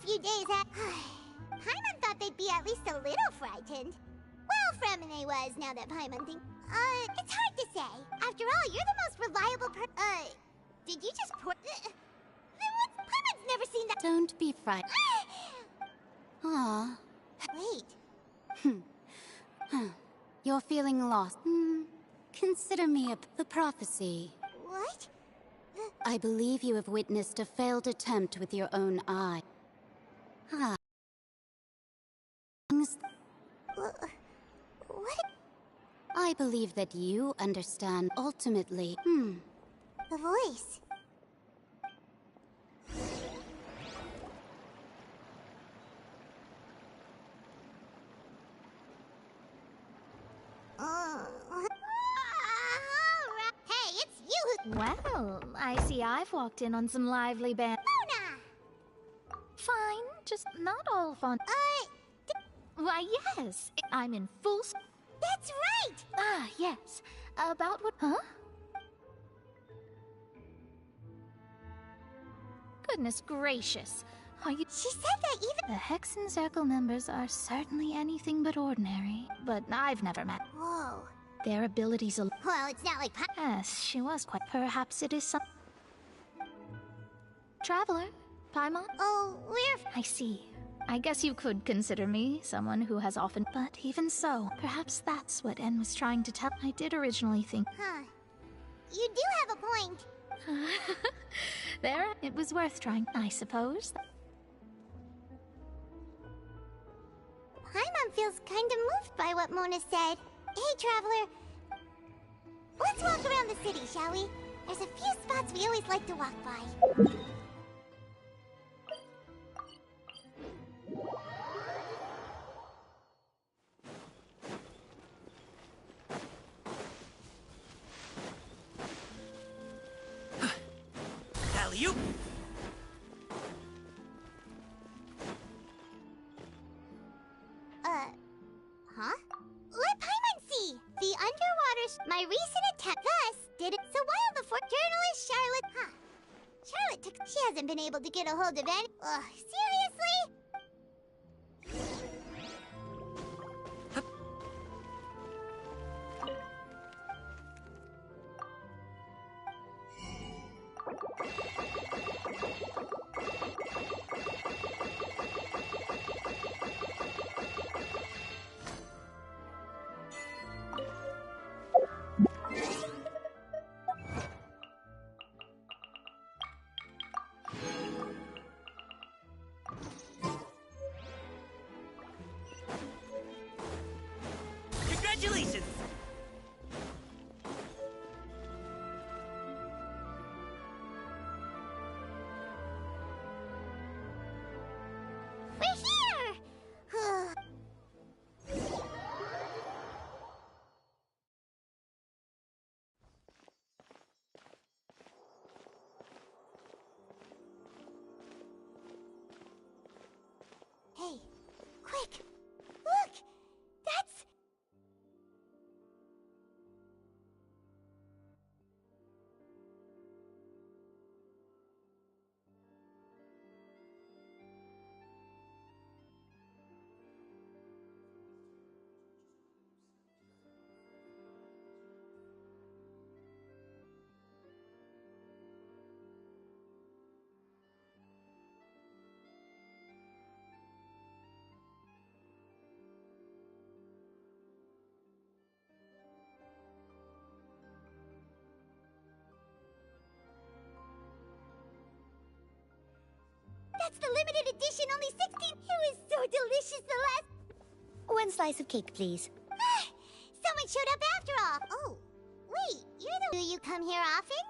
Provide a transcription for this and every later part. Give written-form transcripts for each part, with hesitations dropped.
few days Paimon thought they'd be at least a little frightened. Well, Fremine was, now that Paimon thinks... it's hard to say. After all, you're the most reliable did you just pour... Then what's... Paimon's never seen that... Don't be frightened. Aw. Wait. You're feeling lost. Consider me the prophecy. What? I believe you have witnessed a failed attempt with your own eye. What? I believe that you understand ultimately. The voice. Hey, it's you who... Well, I see I've walked in on some lively band. Mona! Fine, just not all fun. Why, yes, I'm in full... That's right! Ah, yes. About what... Huh? Goodness gracious. Are you... She said that even... The Hexen Circle members are certainly anything but ordinary, but I've never met. Whoa. Their abilities are... Well, it's not like... Yes, she was quite... Perhaps it is some... Traveler? Paimon? Oh, we're... I see. I guess you could consider me someone who has often... But even so, perhaps that's what En was trying to tell... I did originally think... Huh. You do have a point. There, it was worth trying, I suppose. Paimon feels kind of moved by what Mona said. Hey, Traveler. Let's walk around the city, shall we? There's a few spots we always like to walk by. Alley-oop! Huh? Let Paimon see! The underwater... My recent attempt thus did it. So while the journalist Charlotte... Huh. Charlotte took... She hasn't been able to get a hold of any... Ugh, seriously? Congratulations! We're here! Hey, quick! Look! That's... That's the limited edition, only 16. It was so delicious the last... One slice of cake, please. Someone showed up after all. Oh, wait, you're the... Do you come here often?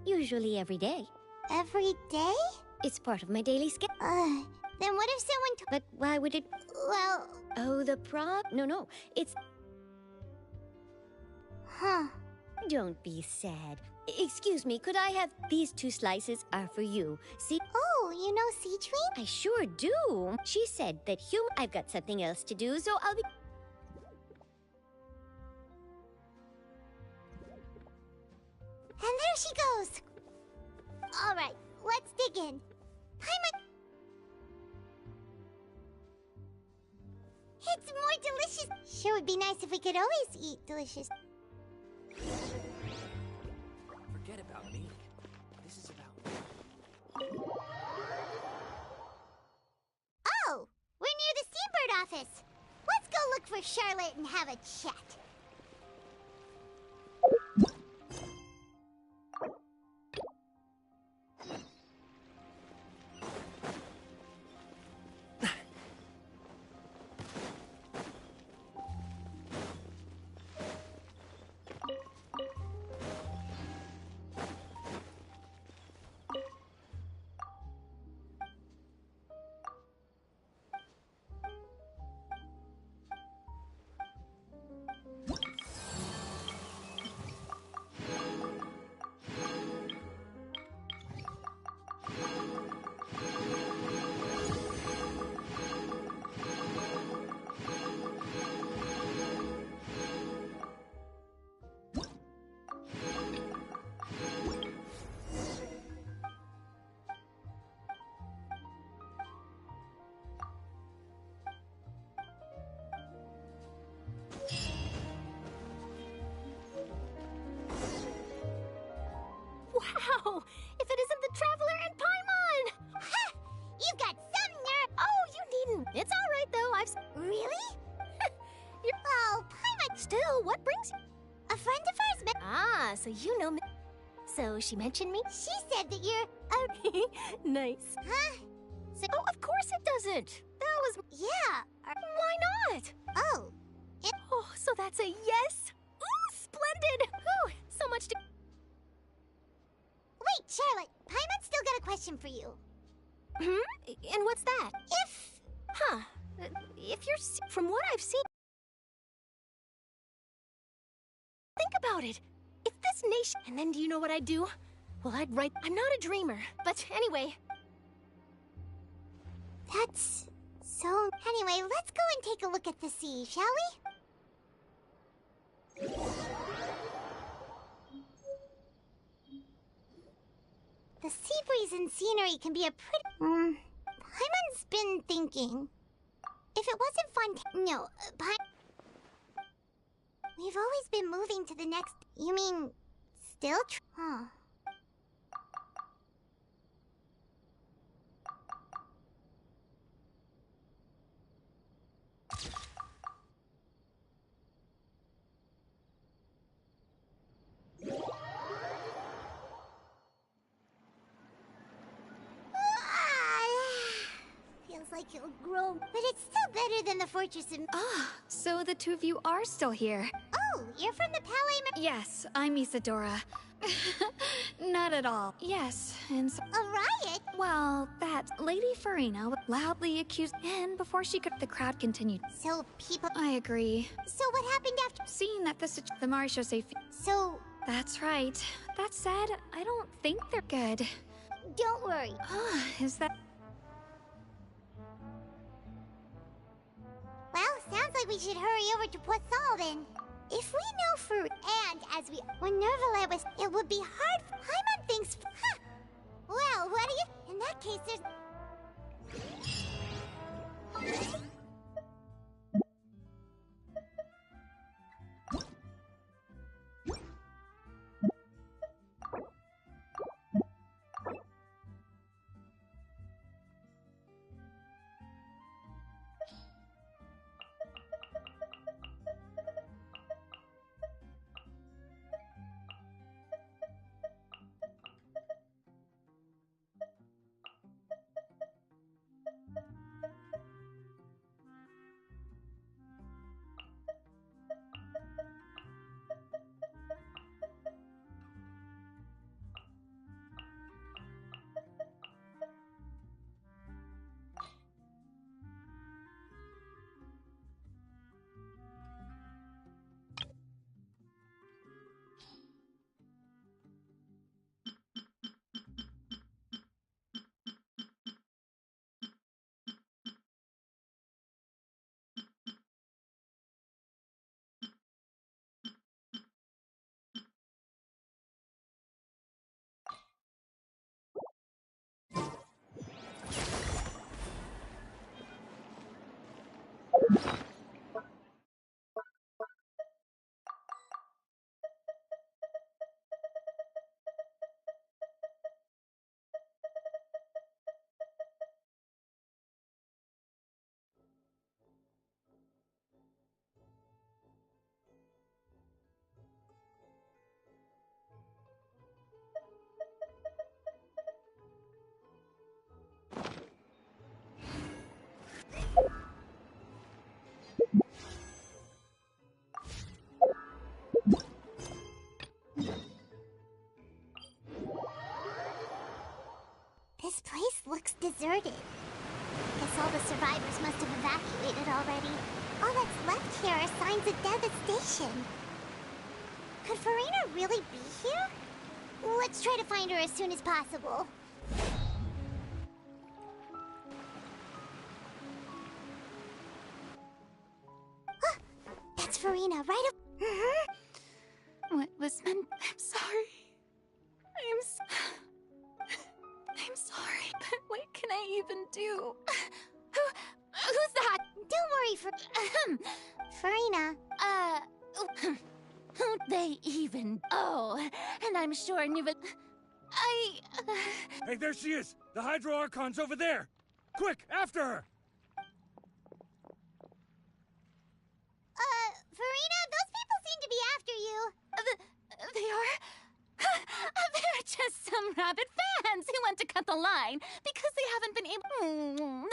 Usually every day. Every day? It's part of my daily schedule. Then what if someone... But why would it... Well... Oh, the No, it's... Huh. Don't be sad. Excuse me, could I have... These 2 slices are for you. See... Oh, you know Citrine? I sure do. She said that I've got something else to do, so I'll be... And there she goes. All right, let's dig in. Paimon... more delicious. Sure would be nice if we could always eat delicious. Forget about me. This is about me. Oh, we're near the Seabird office. Let's go look for Charlotte and have a chat. Wow! If it isn't the Traveler and Paimon! Ha! You got some nerve. Oh, you needn't. It's all right, though. Really? You're... Oh, Paimon. Still, what brings you... A friend of ours met. Ah, so you know me. So she mentioned me? She said that you're. Nice. Huh? So. Oh, of course it doesn't. That was... Yeah. Why not? Oh. Oh, so that's a yes? Ooh, splendid! Ooh, so much to... Wait, Charlotte. Paimon's still got a question for you. And what's that? If. Huh. If you're... From what I've seen... Think about it. If this nation... And then do you know what I'd do? Well, I'd write... I'm not a dreamer. But anyway... That's... So... Anyway, let's go and take a look at the sea, shall we? The sea breeze and scenery can be a pretty... Paimon's been thinking... If it wasn't fun... No, We've always been moving to the next... You mean... Still Huh. Feels like he'll grow, but it's still better than the fortress in... Ah, so the two of you are still here. Oh, you're from the Palais... Yes, I'm Isadora. Not at all. Yes, and so... A riot? Well, that Lady Farina loudly accused... And before she could... The crowd continued. So people... I agree. So what happened after... Seeing that the Marechaussee... So... That's right. That said, I don't think they're good. Don't worry. Ah, is that... Well, sounds like we should hurry over to Poisson then. If we know for... And as we... When Nervalet was... It would be hard... Paimon thinks... Huh. Well, what do you... In that case, there's... place looks deserted. Guess all the survivors must have evacuated already. All that's left here are signs of devastation. Could Farina really be here? Let's try to find her as soon as possible. That's Farina, right up. What was meant? I'm sorry. I'm sorry, but what can I even do? Who's that? Don't worry, Farina. Who'd they even? Oh, and I'm sure knew it. Hey, there she is! The Hydro Archon's over there! Quick, after her! Farina, those people seem to be after you. They are? They're just some rabid fans who want to cut the line because they haven't been able.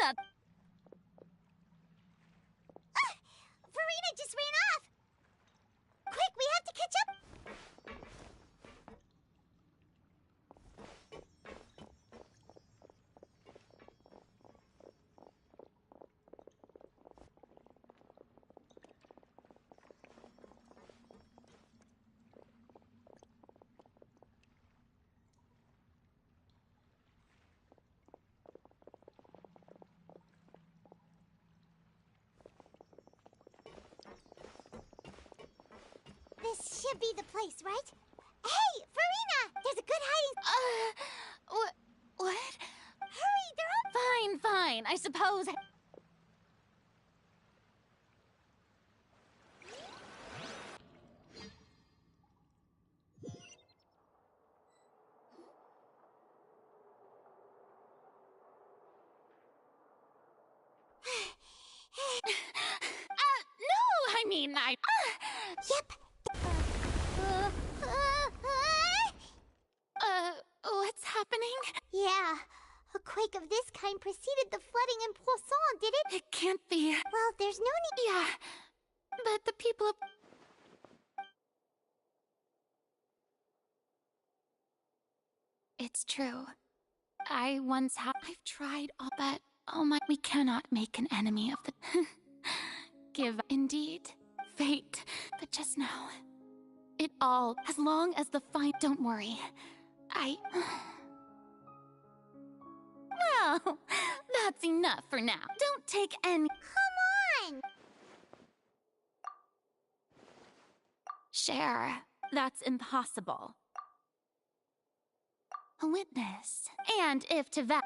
Farina just ran off. Quick, we have to catch up. This should be the place, right? Hey, Farina! There's a good hiding... What? Hurry, they're all... Fine, I suppose. No, I mean, Yep. What's happening? Yeah. A quake of this kind preceded the flooding in Poisson, did it? It can't be. Well, there's no need... Yeah, but the people of... It's true. I've tried all, but oh my, we cannot make an enemy of the... Give, indeed, fate. But just now, it all, as long as the fight, don't worry. Well, that's enough for now. Don't take any... Come on! Share. That's impossible. A witness. And if to that...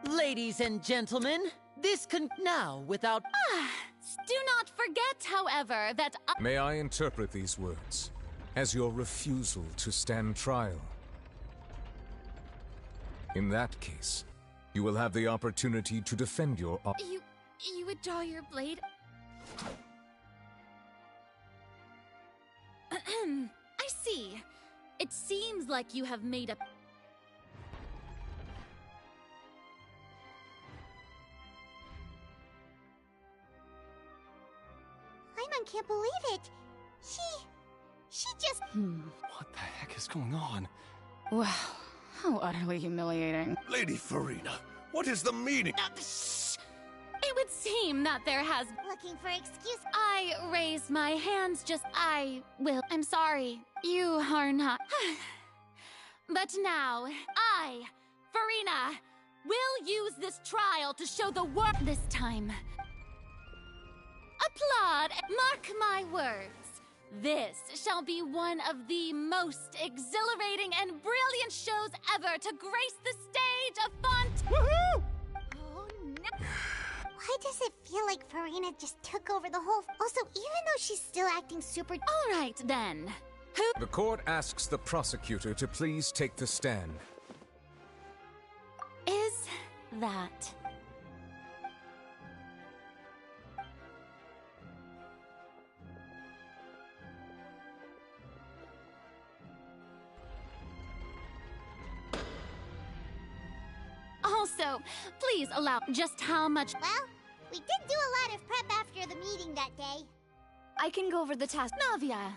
Ladies and gentlemen, this can now without... Do not forget, however, that May I interpret these words as your refusal to stand trial? In that case, you will have the opportunity to defend your... You would draw your blade... I see. It seems like you have made up... Paimon can't believe it. She just... What the heck is going on? Wow, how utterly humiliating. Lady Farina, what is the meaning? Shh! It would seem that there has... Looking for excuse... I raise my hands I'm sorry. You are not... But now, I, Farina, will use this trial to show the world this time. Applaud! Mark my words. This shall be one of the most exhilarating and brilliant shows ever to grace the stage of Font... Woohoo! Oh feel like Farina just took over the whole... Also, even though she's still acting super... All right, then. Who... The court asks the prosecutor to please take the stand. is that? Also, please allow just how much... Well, we did do a lot of prep after the meeting that day. I can go over the task. Navia,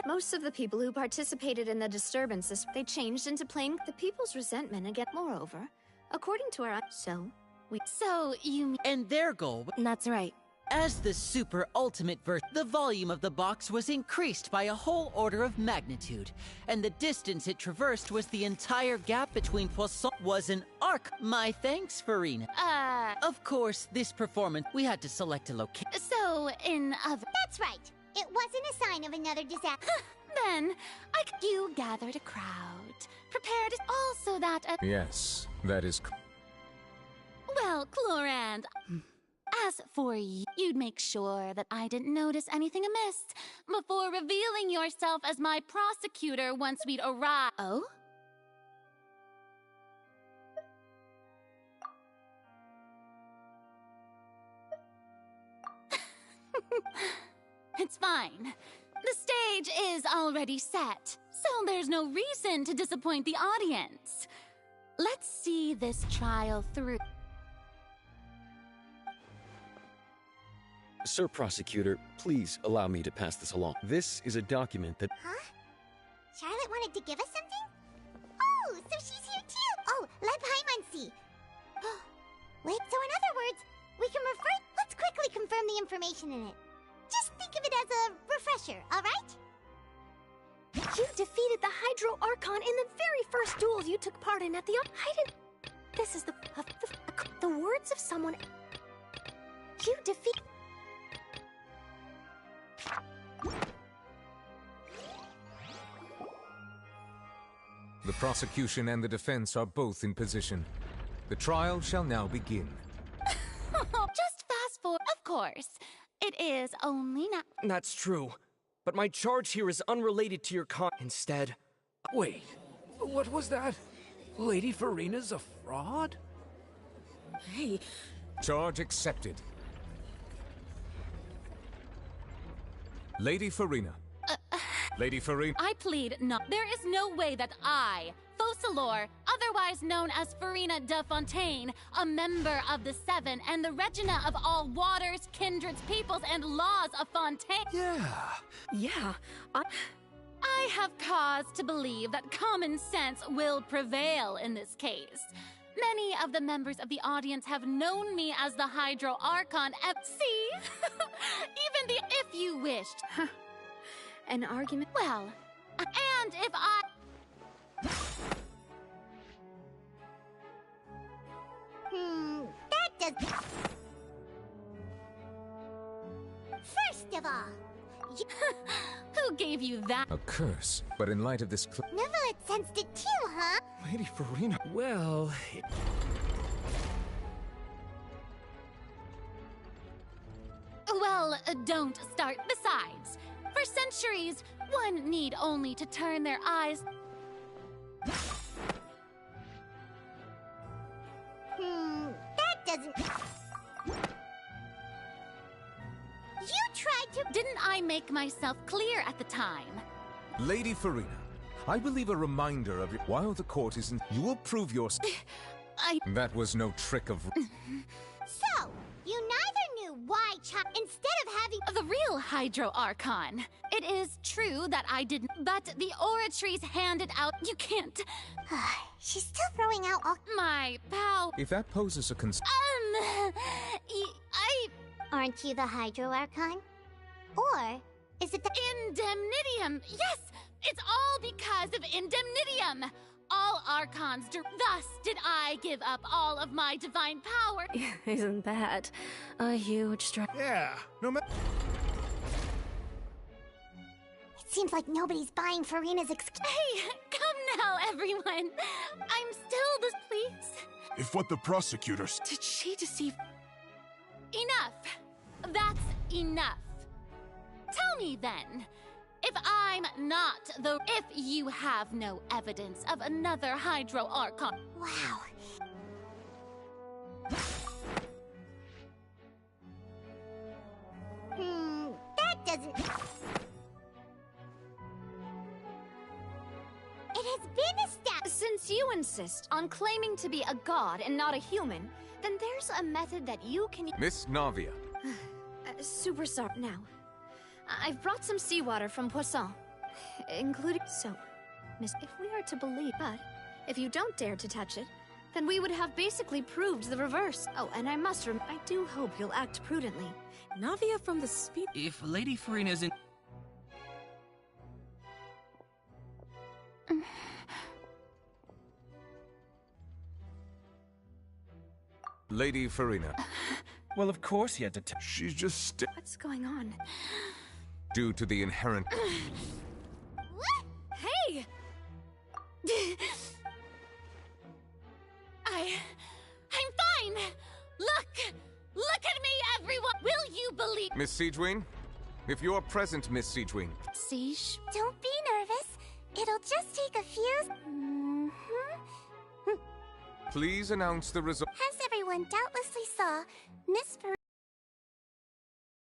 Most of the people who participated in the disturbances, they changed into plain the people's resentment again. Moreover, according to our... So you mean... And their goal... That's right. As the super ultimate version, the volume of the box was increased by a whole order of magnitude, and the distance it traversed was the entire gap between Poisson was an arc. My thanks, Farina. Of course, this performance, we had to select a location. So, in other... That's right. It wasn't a sign of another disaster. Then, you gathered a crowd, prepared also that... Yes, that is... Well, Clorand... As for you, you'd make sure that I didn't notice anything amiss before revealing yourself as my prosecutor once we'd arrived. Oh? It's fine. The stage is already set, so there's no reason to disappoint the audience. Let's see this trial through. Sir Prosecutor, please allow me to pass this along. This is a document that... Huh? Charlotte wanted to give us something? Oh, so she's here too! Oh, let Paimon see. Wait, so in other words, we can refer... Let's quickly confirm the information in it. Just think of it as a refresher, alright? You defeated the Hydro Archon in the very first duel you took part in at the... This is the words of someone... You defeat... The prosecution and the defense are both in position. The trial shall now begin. Just fast forward. Of course. It is only now. That's true. But my charge here is unrelated to your Instead... Wait, what was that? Lady Farina's a fraud? Hey. Charge accepted. Lady Farina. Lady Farina. I plead no. There is no way that I, Focalor, otherwise known as Farina de Fontaine, a member of the Seven and the Regina of all waters, kindreds, peoples, and laws of Fontaine. Yeah. I have cause to believe that common sense will prevail in this case. Many of the members of the audience have known me as the Hydro Archon. See? Even the if you wished. An argument? Well, and if I... That does... First of all... Who gave you that? A curse, but in light of this... Neville had sensed it too, huh? Lady Farina... Well... Well, don't start. Besides, for centuries, one need only to turn their eyes... That doesn't... You tried to... Didn't I make myself clear at the time? Lady Farina, I believe a reminder of... While the court isn't... You will prove your... That was no trick of... So, you neither knew why instead of having... The real Hydro Archon. It is true that I didn't... But the oratories handed out... You can't... She's still throwing out all... My power... If that poses a concern... Aren't you the Hydro Archon? Or is it the... Indemnitium! Yes! It's all because of Indemnitium! All Archons thus did I give up all of my divine power. Isn't that a huge strike? Yeah, no matter... It seems like nobody's buying Farina's excuse. Hey, come now, everyone. I'm still please. If what the prosecutors... Did she deceive... Enough! That's enough. Tell me then, if I'm not the... If you have no evidence of another Hydro Archon... Wow. That doesn't... It has been established... Since you insist on claiming to be a god and not a human, then there's a method that you can... Miss Navia. Super sorry. Now, I've brought some seawater from Poisson, including... So, Miss, if we are to believe... But, if you don't dare to touch it, then we would have basically proved the reverse. Oh, and I must I do hope you'll act prudently. Navia from the speed... If Lady Farina's in... Lady Farina. Well, of course he had to She's just What's going on? Due to the inherent... Hey! I'm fine! Look at me, everyone! Will you believe... Miss Siegeween? If you're present, Miss Siegeween. Siege? Don't be nervous. It'll just take a few... Please announce the result. As everyone doubtlessly saw, Miss Farina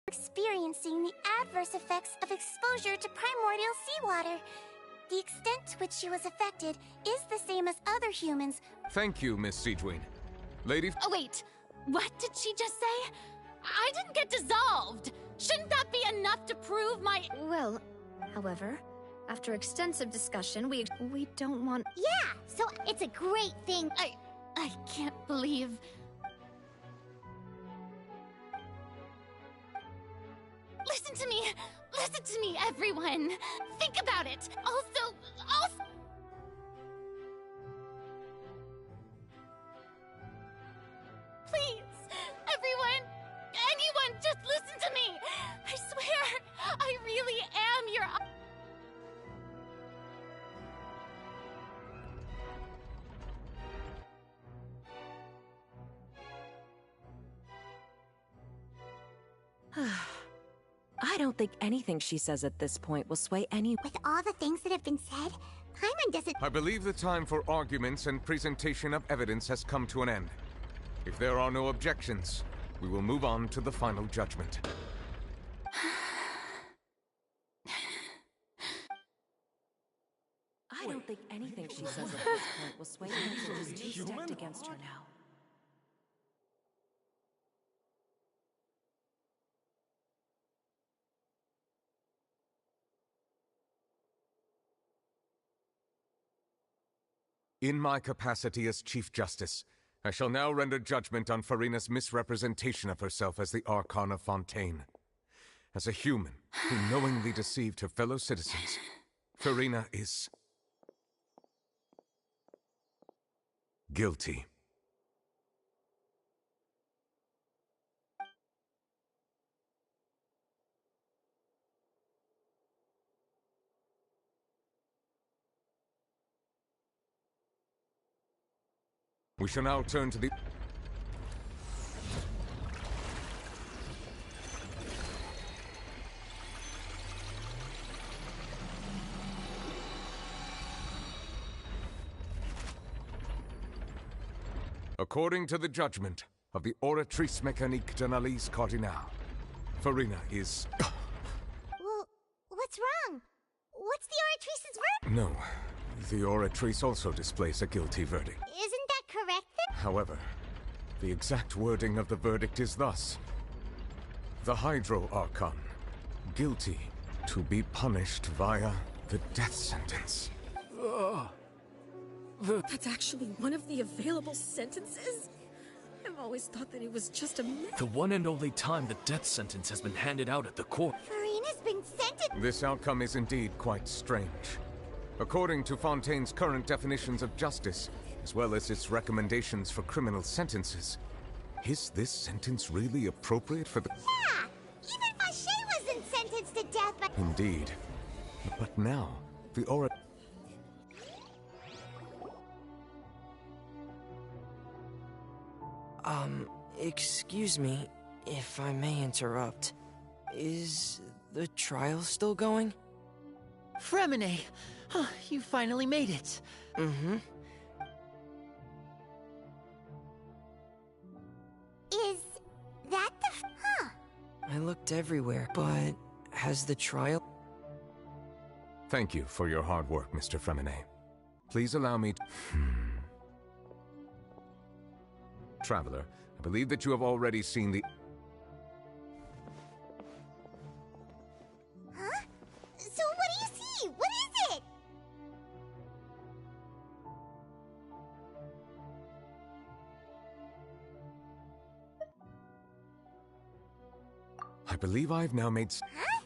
experiencing the adverse effects of exposure to primordial seawater. The extent to which she was affected is the same as other humans. Thank you, Miss Siegeween. Lady... Oh, wait. What did she just say? I didn't get dissolved. Shouldn't that be enough to prove my... Well, however, after extensive discussion, we don't want... Yeah, so it's a great thing. I can't believe... Listen to me, everyone. Think about it. Also... Please, everyone, anyone, just listen to me. I swear, I really am your... I don't think anything she says at this point will sway any... With all the things that have been said, Paimon doesn't... I believe the time for arguments and presentation of evidence has come to an end. If there are no objections, we will move on to the final judgment. I don't think anything she says at this point will sway anyone who's too stacked against her now. In my capacity as Chief Justice, I shall now render judgment on Farina's misrepresentation of herself as the Archon of Fontaine. As a human who knowingly deceived her fellow citizens, Farina is... guilty. We shall now turn to the... According to the judgment of the Oratrice Mécanique d'Analyse Cardinal, Farina is... Well, what's wrong? What's the Oratrice's verdict? No, the Oratrice also displays a guilty verdict. Isn't that correct then? However, the exact wording of the verdict is thus. The Hydro Archon, guilty to be punished via the death sentence. That's actually one of the available sentences? I've always thought that it was just a myth. The one and only time the death sentence has been handed out at the court. Farina's been sentenced. This outcome is indeed quite strange. According to Fontaine's current definitions of justice, as well as its recommendations for criminal sentences, is this sentence really appropriate for the... Yeah! Even Vacher wasn't sentenced to death by... Indeed. But now, the Excuse me. If I may interrupt, is the trial still going? Fremine! You finally made it. Mm-hmm. Is that the I looked everywhere, but has the trial... Thank you for your hard work, Mr. Fremine. Please allow me to... Traveler, I believe that you have already seen the... Huh? So what do you see? What is it? I believe I've now made... Huh?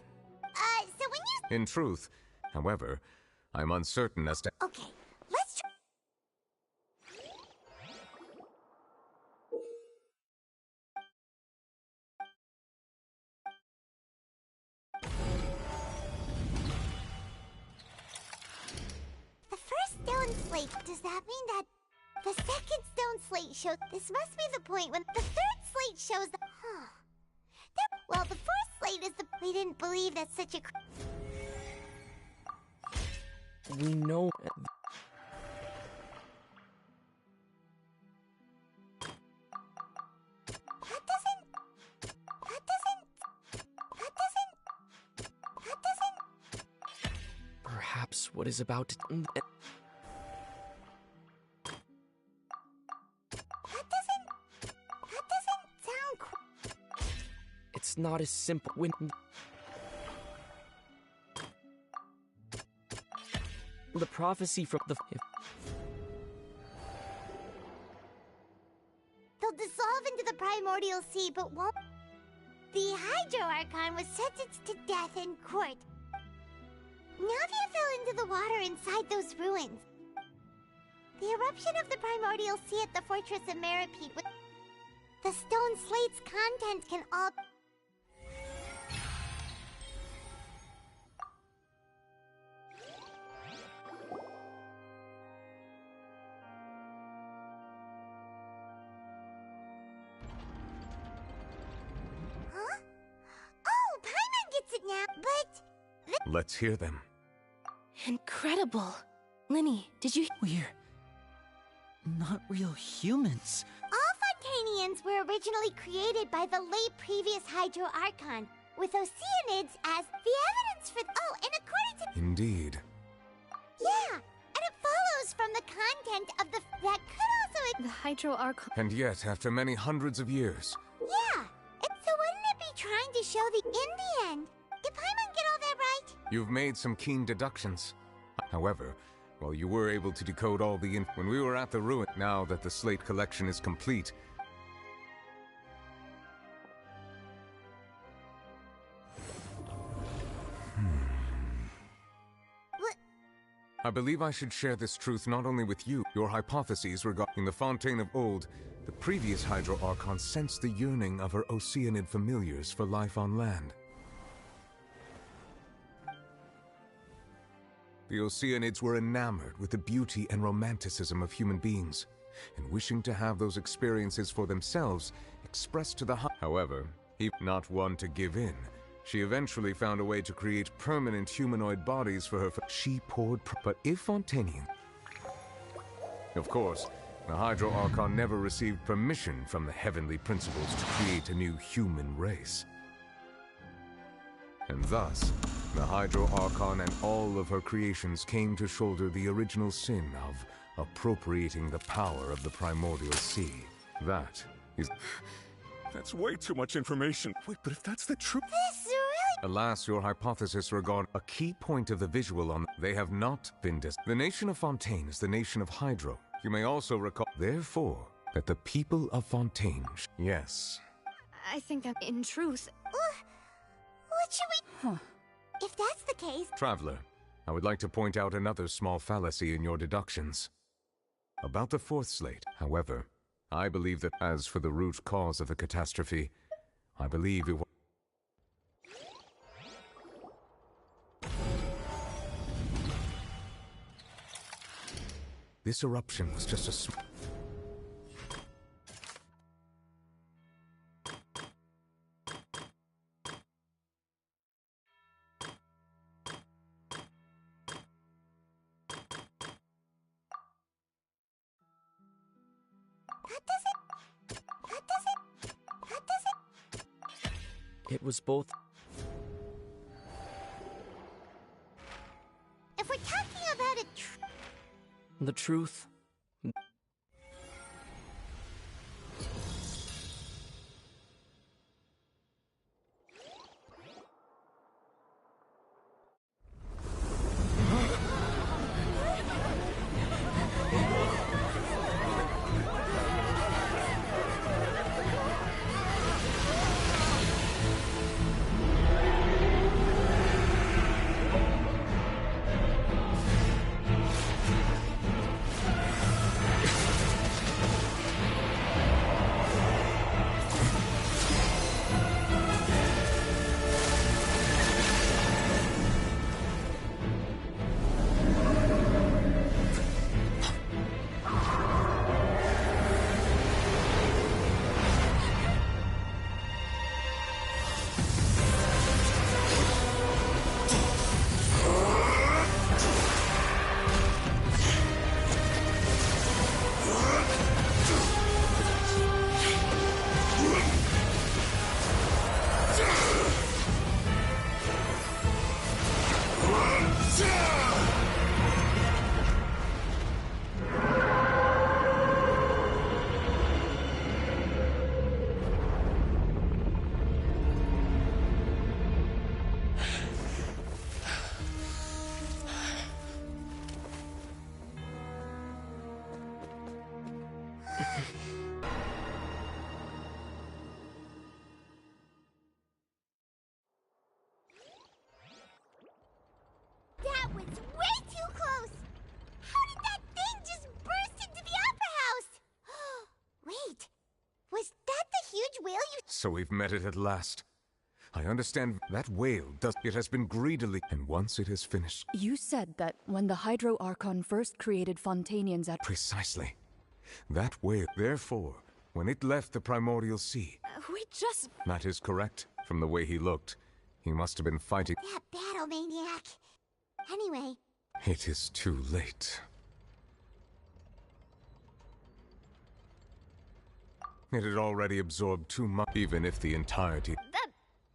So when you... In truth, however, I'm uncertain as to... Okay, let's try... The first stone slate, does that mean that the second stone slate shows... This must be the point when the third slate shows the... Well, the fourth slate is the... We didn't believe that such a... We know... Perhaps what is about to... That doesn't sound... It's not as simple when... The prophecy from the... They'll dissolve into the primordial sea, but won't... The Hydro Archon was sentenced to death in court. Navia fell into the water inside those ruins. The eruption of the primordial sea at the fortress of Meripede with... The stone slate's contents can all... Huh? Oh, Paimon gets it now, but... Let's hear them. Incredible. Linny, did you... We're... not real humans. All Fontanians were originally created by the late previous Hydro Archon, with Oceanids as the evidence for... Oh, and according to... Indeed. Yeah, and it follows from the content of the... That could also... The Hydro Archon... And yet, after many hundreds of years... Yeah, so wouldn't it be trying to show the... In the end, did Paimon get all that right? You've made some keen deductions. However, while you were able to decode all the when we were at the ruin, now that the slate collection is complete... What? I believe I should share this truth not only with you, your hypotheses regarding the Fontaine of Old. The previous Hydro Archon sensed the yearning of her Oceanid familiars for life on land. The Oceanids were enamored with the beauty and romanticism of human beings, and wishing to have those experiences for themselves, expressed to the However, he not one to give in. She eventually found a way to create permanent humanoid bodies for her. She poured... But if Fontanian... Of course, the Hydro Archon never received permission from the heavenly principles to create a new human race. And thus, the Hydro Archon and all of her creations came to shoulder the original sin of appropriating the power of the primordial sea. That is... That's way too much information. Wait, but if that's the truth... This really... Alas, your hypothesis regarding a key point of the visual on... They have not been The nation of Fontaine is the nation of Hydro. You may also recall, therefore, that the people of Fontaine... Yes. I think that, in truth... What should we... If that's the case... Traveler, I would like to point out another small fallacy in your deductions. About the fourth slate, however, I believe that as for the root cause of the catastrophe, I believe it was... This eruption was just a It was both. If we're talking about The truth. That was way too close! How did that thing just burst into the Opera House? Wait, was that the huge whale you— So we've met it at last. I understand that whale it has been greedily, and once it is finished. You said that when the Hydro Archon first created Fontanians at— Precisely. That whale, therefore, when it left the primordial sea. We just— That is correct. From the way he looked, he must have been fighting. That battle maniac. Anyway, It is too late. It had already absorbed too much, even if the entirety—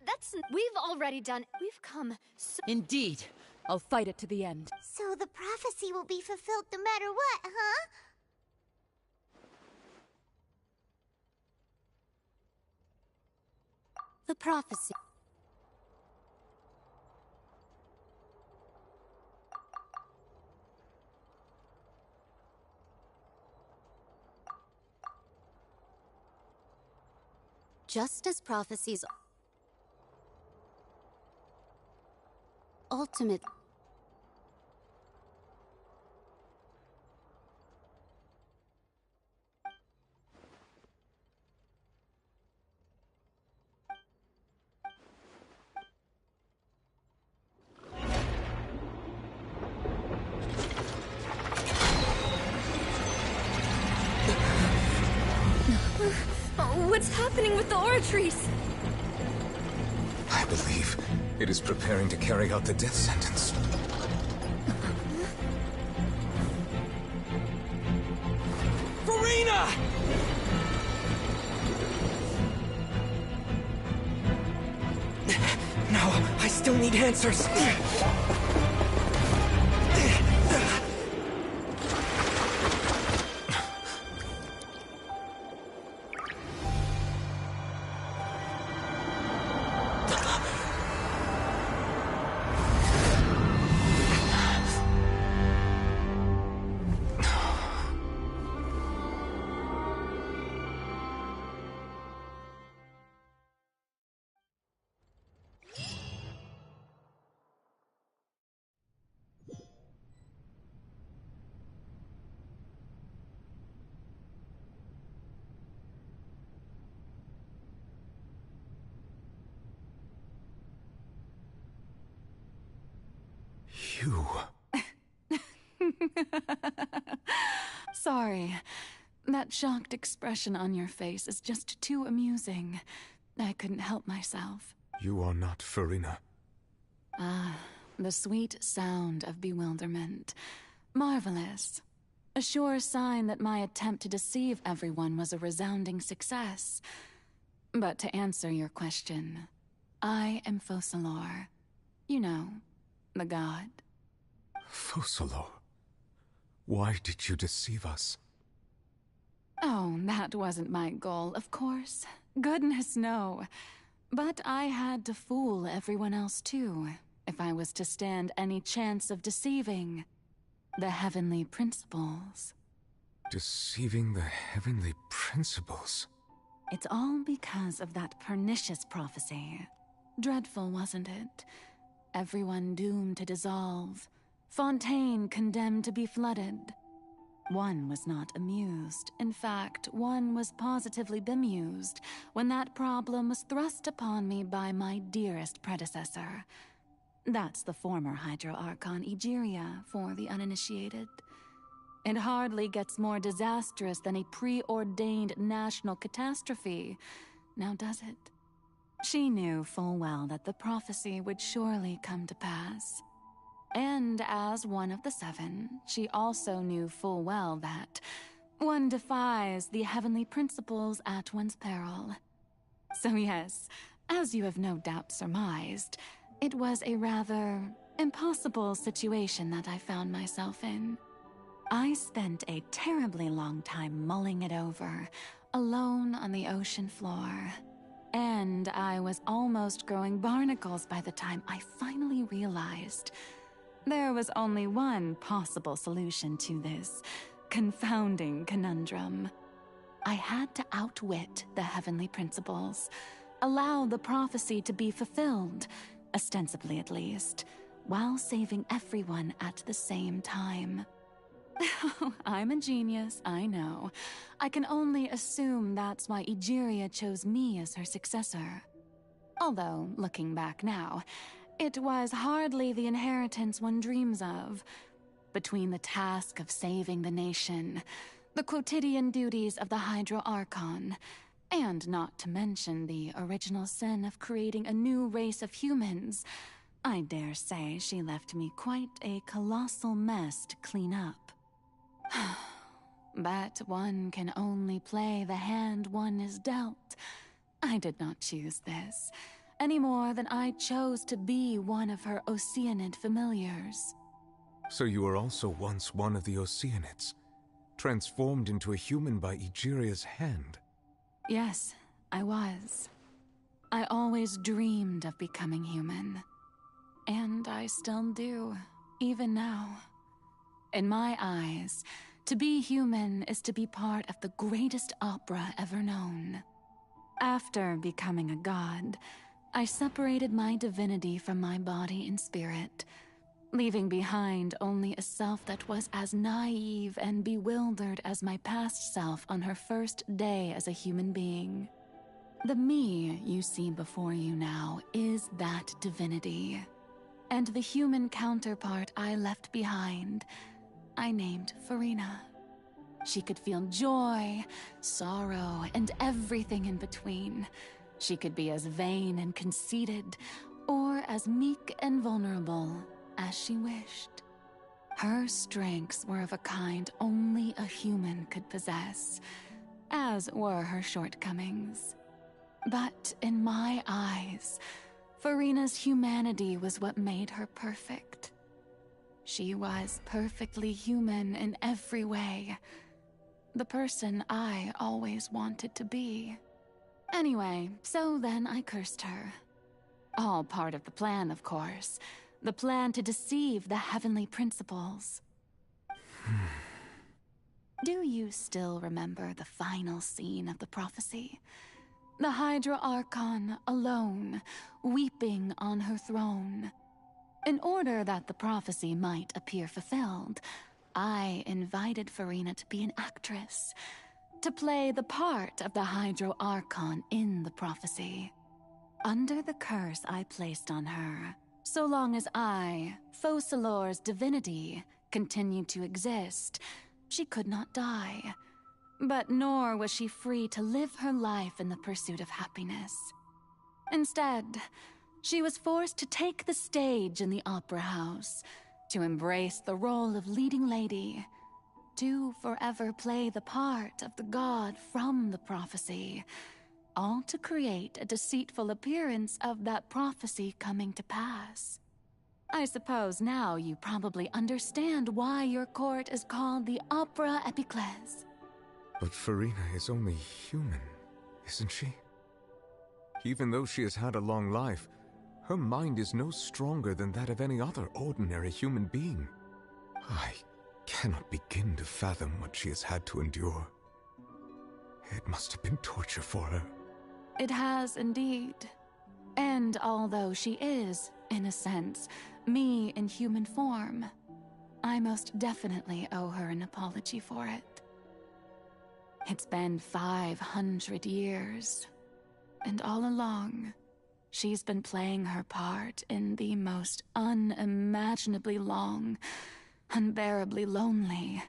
That's... We've already done... We've come so... Indeed. I'll fight it to the end. so the prophecy will be fulfilled no matter what, huh? The prophecy. Just as prophecies ultimate. What's happening with the oratories? I believe it is preparing to carry out the death sentence. Furina! No, I still need answers. You... Sorry. That shocked expression on your face is just too amusing. I couldn't help myself. You are not Furina. Ah, the sweet sound of bewilderment. Marvelous. A sure sign that my attempt to deceive everyone was a resounding success. But to answer your question, I am Focalor. You know, the god. Focalor, why did you deceive us? Oh, that wasn't my goal, of course. Goodness, no. But I had to fool everyone else too, if I was to stand any chance of deceiving the heavenly principles. Deceiving the heavenly principles? It's all because of that pernicious prophecy. Dreadful, wasn't it? Everyone doomed to dissolve. Fontaine condemned to be flooded. One was not amused. In fact, one was positively bemused when that problem was thrust upon me by my dearest predecessor. That's the former Hydro Archon Egeria for the uninitiated. It hardly gets more disastrous than a preordained national catastrophe, now does it? She knew full well that the prophecy would surely come to pass. And as one of the seven, she also knew full well that one defies the heavenly principles at one's peril. So yes, as you have no doubt surmised, it was a rather impossible situation that I found myself in. I spent a terribly long time mulling it over, alone on the ocean floor. And I was almost growing barnacles by the time I finally realized there was only one possible solution to this confounding conundrum. I had to outwit the heavenly principles, allow the prophecy to be fulfilled, ostensibly at least, while saving everyone at the same time. I'm a genius, I know. I can only assume that's why Egeria chose me as her successor. Although, looking back now, it was hardly the inheritance one dreams of. Between the task of saving the nation, the quotidian duties of the Hydro Archon, and not to mention the original sin of creating a new race of humans, I dare say she left me quite a colossal mess to clean up. But one can only play the hand one is dealt. I did not choose this, any more than I chose to be one of her Oceanid familiars. So you were also once one of the Oceanids, transformed into a human by Egeria's hand? Yes, I was. I always dreamed of becoming human. And I still do, even now. In my eyes, to be human is to be part of the greatest opera ever known. After becoming a god, I separated my divinity from my body and spirit, leaving behind only a self that was as naive and bewildered as my past self on her first day as a human being. The me you see before you now is that divinity. And the human counterpart I left behind, I named Farina. She could feel joy, sorrow, and everything in between. She could be as vain and conceited, or as meek and vulnerable as she wished. Her strengths were of a kind only a human could possess, as were her shortcomings. But in my eyes, Farina's humanity was what made her perfect. She was perfectly human in every way. The person I always wanted to be. Anyway, so then I cursed her. All part of the plan, of course. The plan to deceive the heavenly principles. Do you still remember the final scene of the prophecy? The Hydra Archon alone, weeping on her throne. In order that the prophecy might appear fulfilled, I invited Farina to be an actress, to play the part of the Hydro Archon in the prophecy. Under the curse I placed on her, so long as I, Focalor's divinity, continued to exist, she could not die. But nor was she free to live her life in the pursuit of happiness. Instead, she was forced to take the stage in the opera house, to embrace the role of leading lady. to forever play the part of the god from the prophecy, all to create a deceitful appearance of that prophecy coming to pass. I suppose now you probably understand why your court is called the Opera Epiclese. But Farina is only human, isn't she? Even though she has had a long life, her mind is no stronger than that of any other ordinary human being. I cannot begin to fathom what she has had to endure. It must have been torture for her. It has indeed. And although she is, in a sense, me in human form, I most definitely owe her an apology for it. It's been 500 years, and all along, she's been playing her part in the most unimaginably long, unbearably lonely,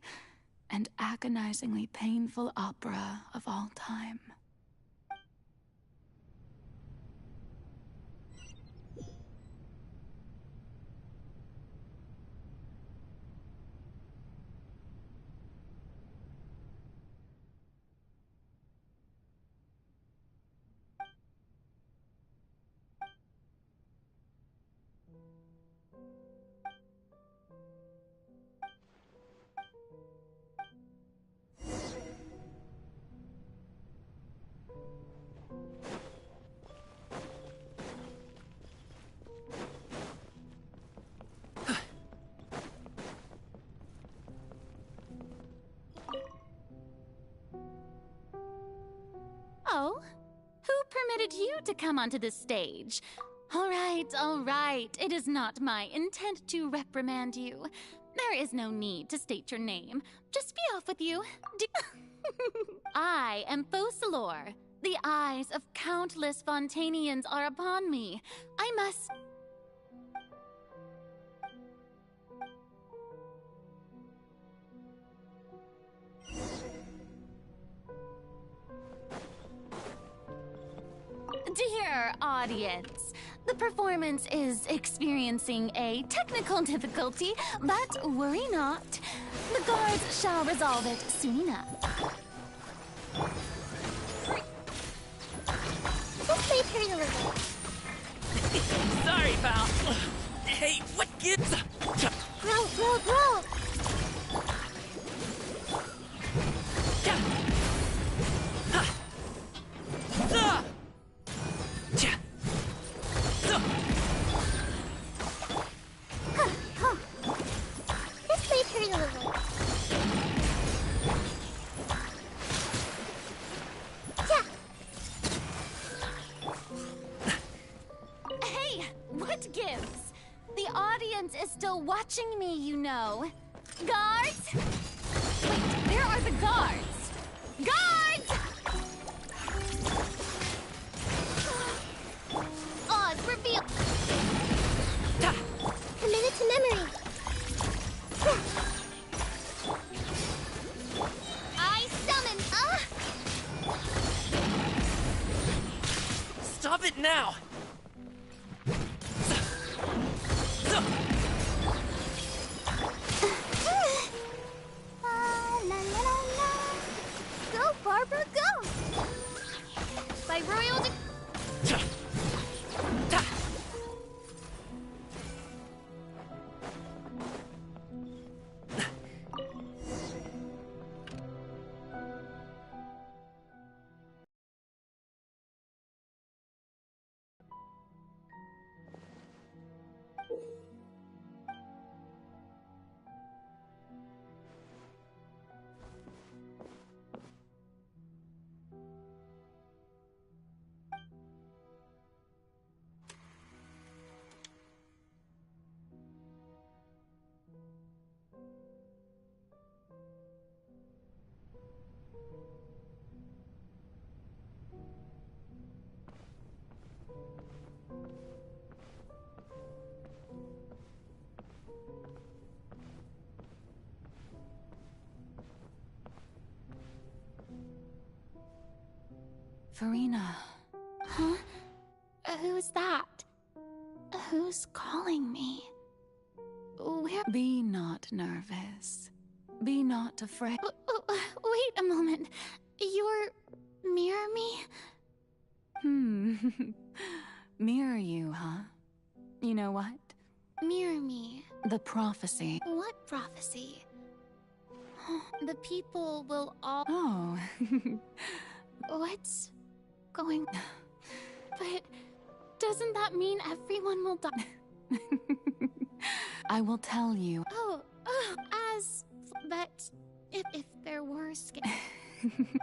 and agonizingly painful opera of all time. Oh? Who permitted you to come onto this stage? All right. It is not my intent to reprimand you. There is no need to state your name. Just be off with you. I am Focalor. The eyes of countless Fontanians are upon me. I must... Dear audience, the performance is experiencing a technical difficulty, but worry not. The guards shall resolve it soon enough. Just leave her a little. Sorry, pal. Hey, what gives? Grow. Just leave her a little. Hey, what gives? The audience is still watching me, you know. Guards? Wait, where are the guards? Guards! Oz, reveal... Commit it to memory. I summon... Stop it now! Go, Barbara, go! By royal Farina. Huh? Who's that? Who's calling me? Where? Be not nervous. Be not afraid. Wait a moment. You're... mirror me? Mirror you, huh? You know what? Mirror me. The prophecy. What prophecy? The people will all... Oh. What's going... But doesn't that mean everyone will die? I will tell you. But if there were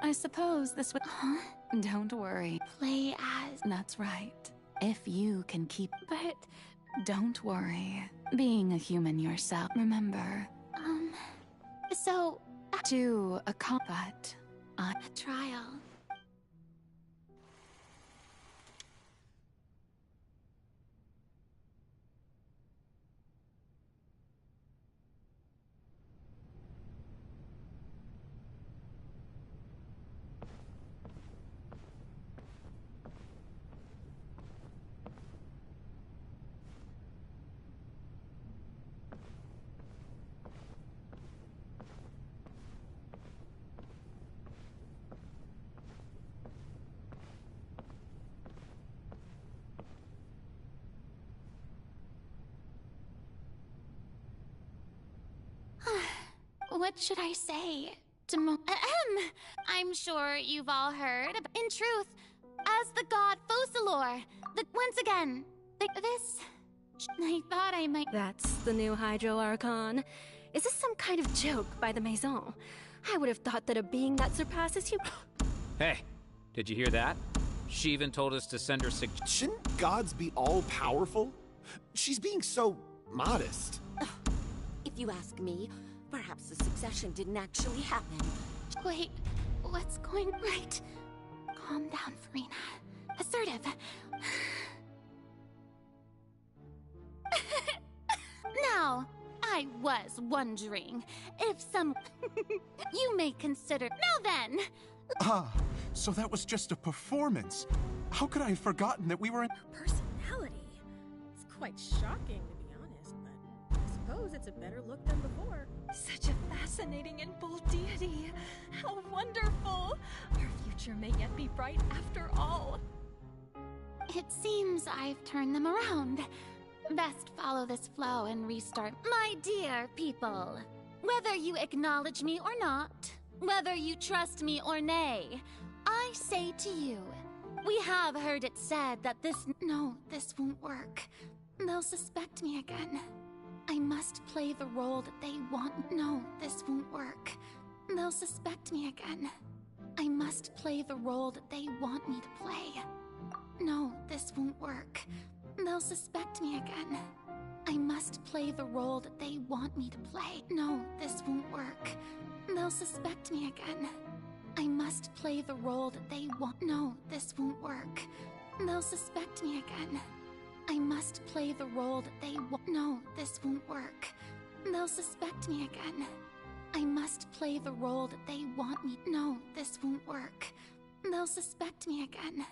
I suppose this would... Huh? Don't worry. Play as... That's right. If you can keep... But... Don't worry. Being a human yourself, remember. So... To a combat. A trial. What should I say? I'm sure you've all heard. In truth, as the god Focalor, once again, this... I thought I might... That's the new Hydro Archon. Is this some kind of joke by the Maison? I would have thought that a being that surpasses you... Hey, did you hear that? She even told us to send her Shouldn't gods be all-powerful? She's being so modest. If you ask me, perhaps the succession didn't actually happen. Wait, what's going right? Calm down, Furina. Assertive. Now, I was wondering if some... You may consider... Now then! So that was just a performance. How could I have forgotten that we were in... Personality? It's quite shocking, to be honest, but I suppose it's a better look than before. Such a fascinating and bold deity. How wonderful! Our future may yet be bright after all. It seems I've turned them around. Best follow this flow and restart. My dear people, whether you acknowledge me or not, whether you trust me or nay, I say to you, we have heard it said that this... No, this won't work. They'll suspect me again. I must play the role that they want. No, this won't work. They'll suspect me again. I must play the role that they want me to play. No, this won't work. They'll suspect me again. I must play the role that they want me to play. No, this won't work. They'll suspect me again. I must play the role that they want. No, this won't work. They'll suspect me again. I must play the role that they want. No, this won't work. They'll suspect me again. I must play the role that they want me. No, this won't work. They'll suspect me again.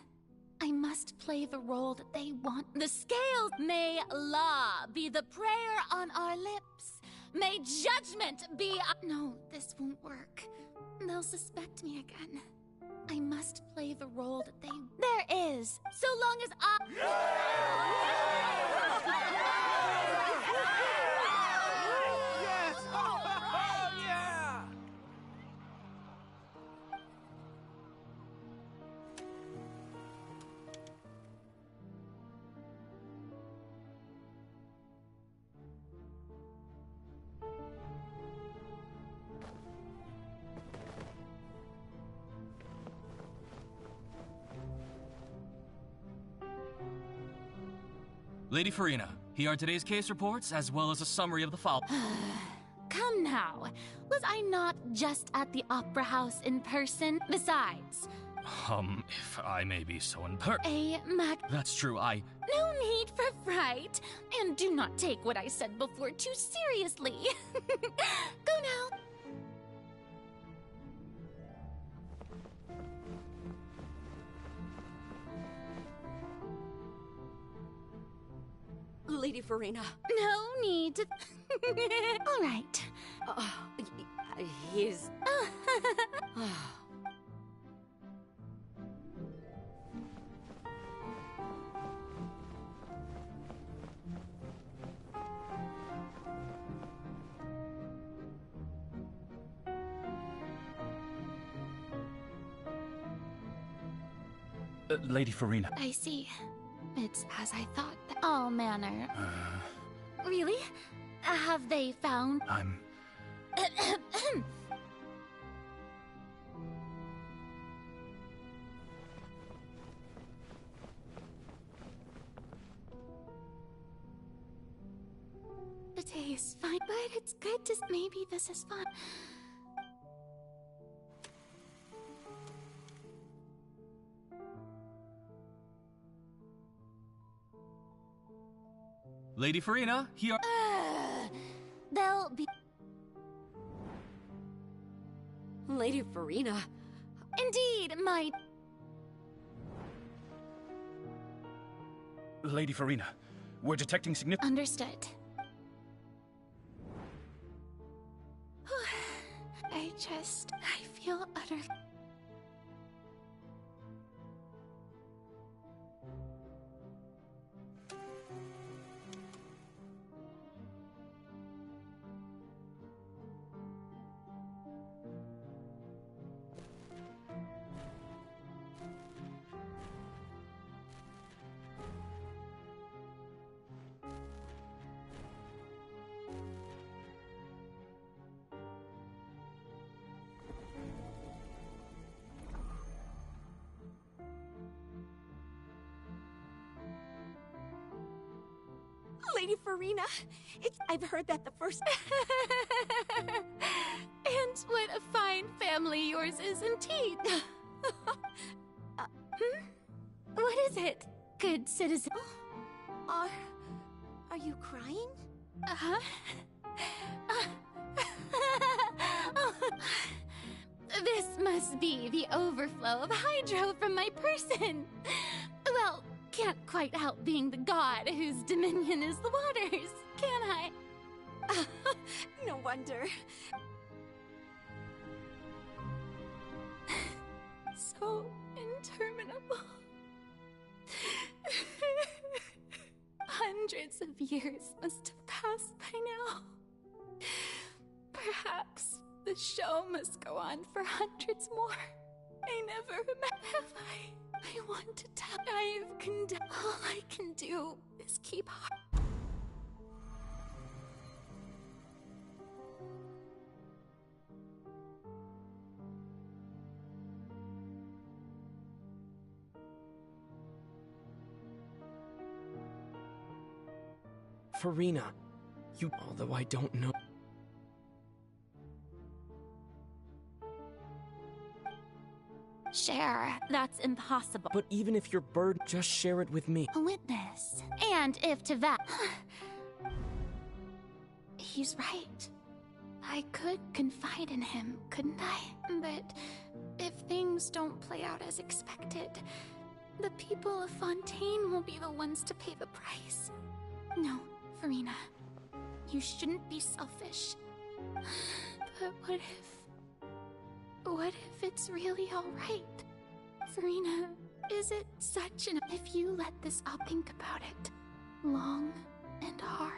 I must play the role that they want. The scales. May law be the prayer on our lips. May judgment be... No, this won't work. They'll suspect me again. I must play the role that they... There is, so long as I... Yes! Oh, yeah! Lady Furina, here are today's case reports, as well as a summary of the file. Come now. Was I not just at the Opera House in person? Besides... If I may be so That's true, No need for fright. And do not take what I said before too seriously. Go now. Lady Furina. No need to... All right. He's... Lady Farina. I see. It's as I thought. All manner. Really? Have they found... I'm... The day is fine, but it's good to... Maybe this is fun. Lady Farina, here. They'll be... Lady Farina. Indeed, my... Lady Farina, we're detecting significant... Understood. I feel utterly... Lady Farina, I've heard that the first... And what a fine family yours is indeed. What is it, good citizen? Are you crying? Uh-huh. This must be the overflow of hydro from my person. Well, can't quite help being the god whose dominion is the waters, can I? No wonder. So interminable. Hundreds of years must have passed by now. Perhaps the show must go on for hundreds more. I never remember. I want to tell. I've condemned. All I can do is keep heart. Farina, although I don't know. Share. That's impossible. But even if you're bird, just share it with me. A witness. And if to that... He's right. I could confide in him, couldn't I? But if things don't play out as expected, the people of Fontaine will be the ones to pay the price. No, Farina. You shouldn't be selfish. But what if it's really alright? Farina, is it such an... If you let this, I'll think about it. Long and hard.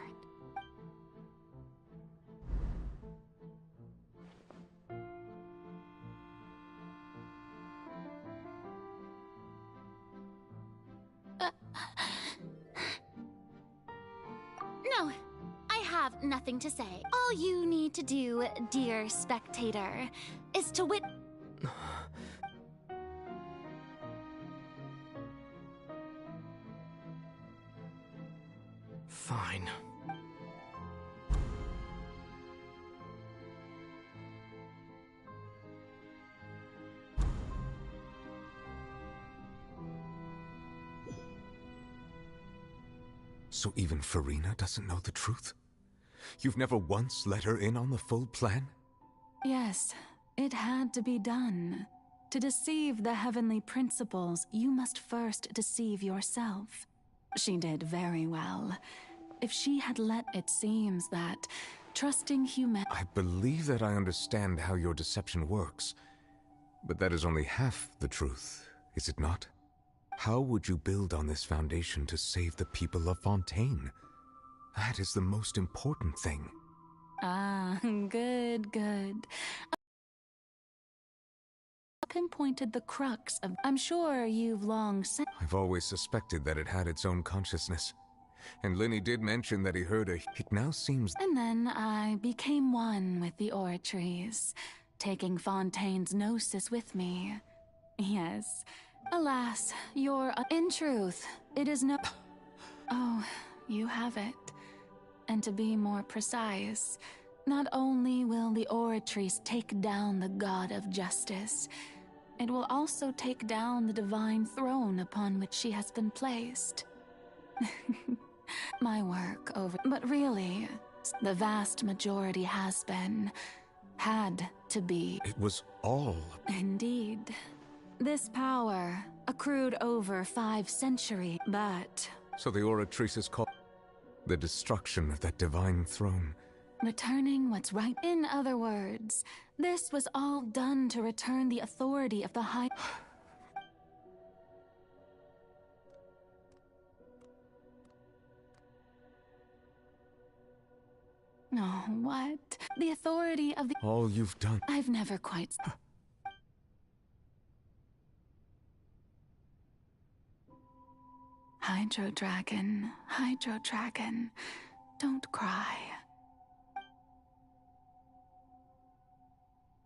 No, I have nothing to say. All you need to do, dear spectator, is to Fine. So even Farina doesn't know the truth? You've never once let her in on the full plan? Yes, it had to be done. To deceive the heavenly principles, you must first deceive yourself. She did very well. If she had let it seems that trusting human. I believe that I understand how your deception works, but that is only half the truth, is it not? How would you build on this foundation to save the people of Fontaine? That is the most important thing. Ah, good, good. Pinpointed the crux of... I'm sure you've long said... I've always suspected that it had its own consciousness. And Lenny did mention that he heard a... It now seems... And then I became one with the oratories, taking Fontaine's gnosis with me. Yes. Alas, in truth, it is no... Oh, you have it. And to be more precise, not only will the oratories take down the god of justice, it will also take down the divine throne upon which she has been placed. My work over... But really, the vast majority had to be... It was all... Indeed. This power accrued over 5 centuries, but... So the oratrice is called... The destruction of that divine throne. Returning what's right. In other words, this was all done to return the authority of the High... No, what? The authority of the... All you've done... I've never quite... Hydro Dragon, don't cry.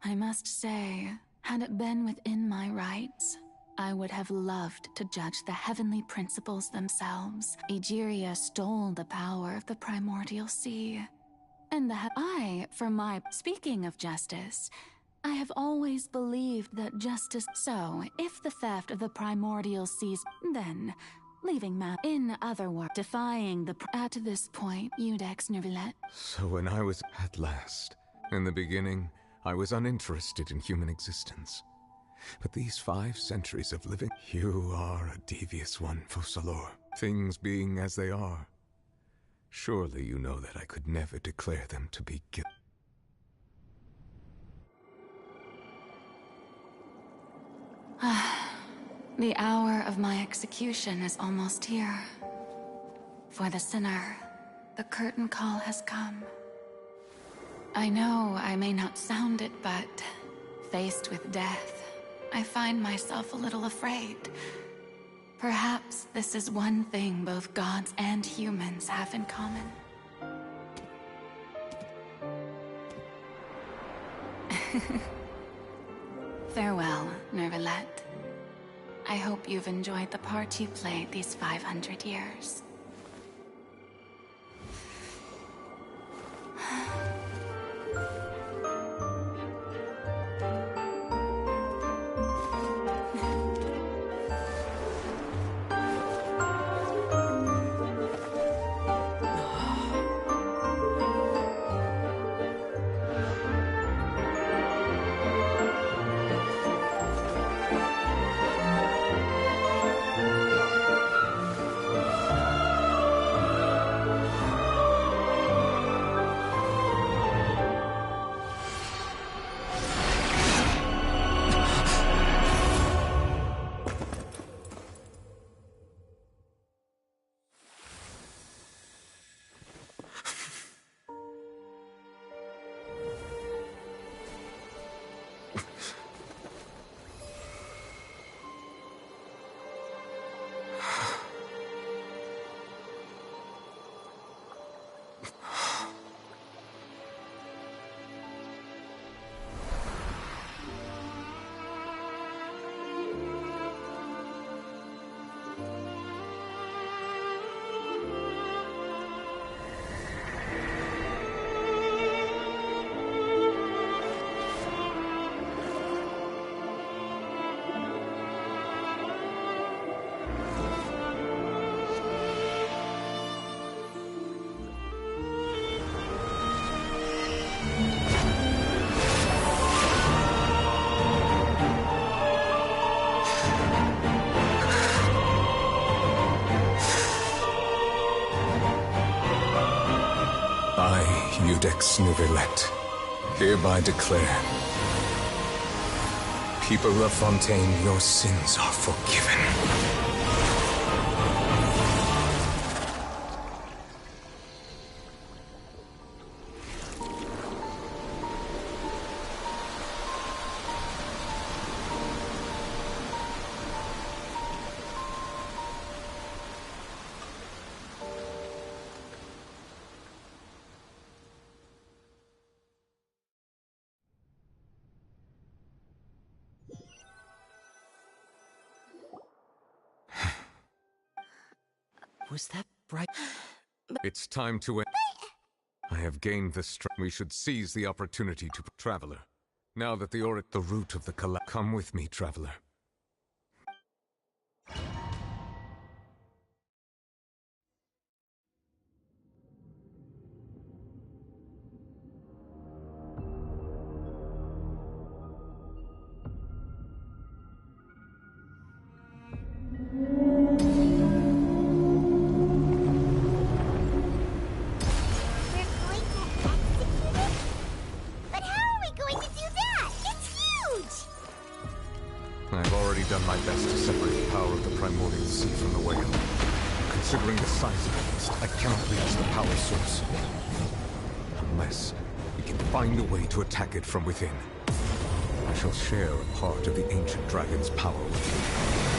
I must say, had it been within my rights, I would have loved to judge the heavenly principles themselves. Egeria stole the power of the primordial sea. And speaking of justice, I have always believed that justice... So, if the theft of the primordial seas, then... Leaving in other words, defying the... At this point, Eudex Nervillet... So when I was... At last. In the beginning, I was uninterested in human existence. But these 5 centuries of living... You are a devious one, Focalors. Things being as they are. Surely you know that I could never declare them to be guilty. The hour of my execution is almost here. For the sinner, the curtain call has come. I know I may not sound it, but faced with death, I find myself a little afraid. Perhaps this is one thing both gods and humans have in common. Farewell, Nervillet. I hope you've enjoyed the part you played these 500 years. Judex Nuvelet, hereby declare, people of Fontaine, your sins are forgiven. Was that bright? It's time to end. I have gained the strength. We should seize the opportunity to... Traveler, now that the root of the collapse... Come with me, Traveler. I've already done my best to separate the power of the primordial sea from the whale. Considering the size of the beast, I cannot reach the power source. Unless we can find a way to attack it from within. I shall share a part of the ancient dragon's power with you.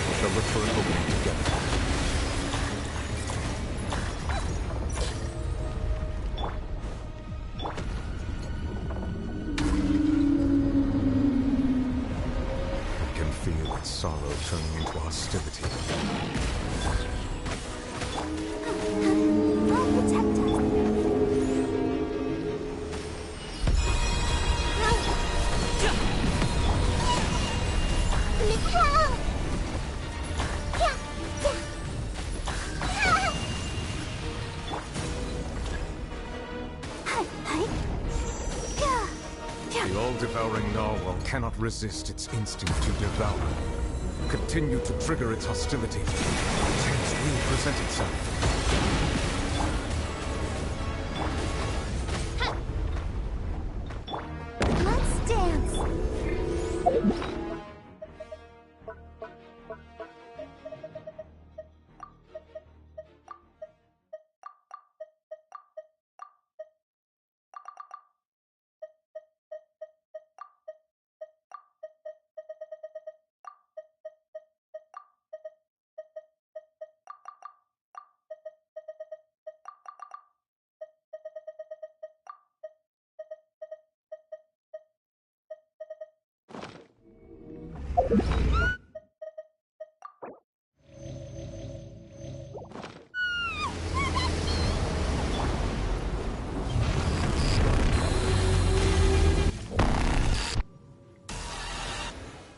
We shall look for an opening together. Feel its sorrow turning into hostility. The all-devouring narwhal cannot resist its instinct to devour. Continue to trigger its hostility. A chance will present itself. Let's dance.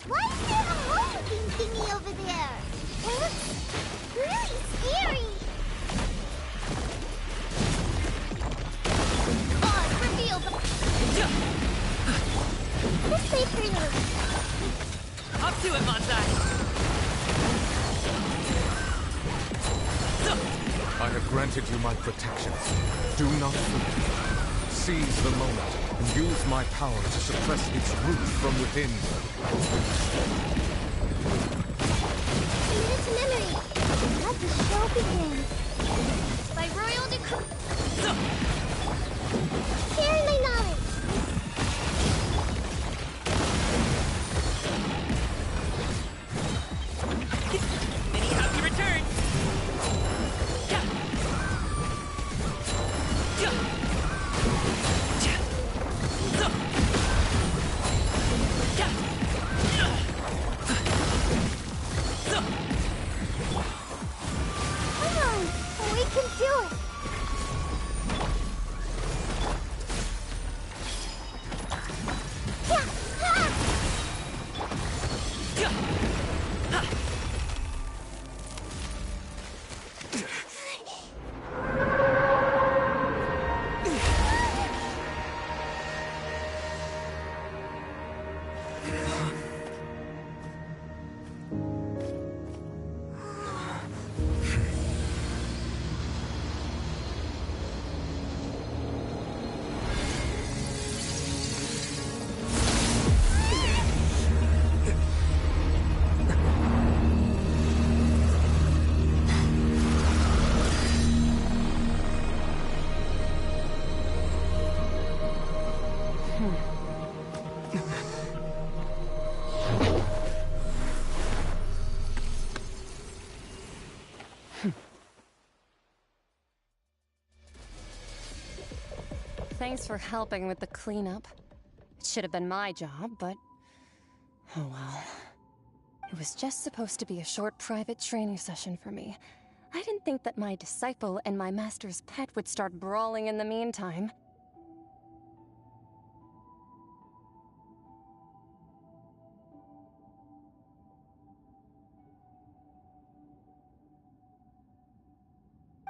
Why is there a moving thingy over there? It looks really scary. Oz, reveal the... This way for you. Up to it, Monsai! I have granted you my protection. Do not fear. Seize the moment and use my power to suppress its root from within. Commit to memory. Let the show begin. By royal decree... Sharing my knowledge. Many happy returns! Come on, we can do it. Thanks for helping with the cleanup. It should have been my job, but... oh well. It was just supposed to be a short private training session for me. I didn't think that my disciple and my master's pet would start brawling in the meantime.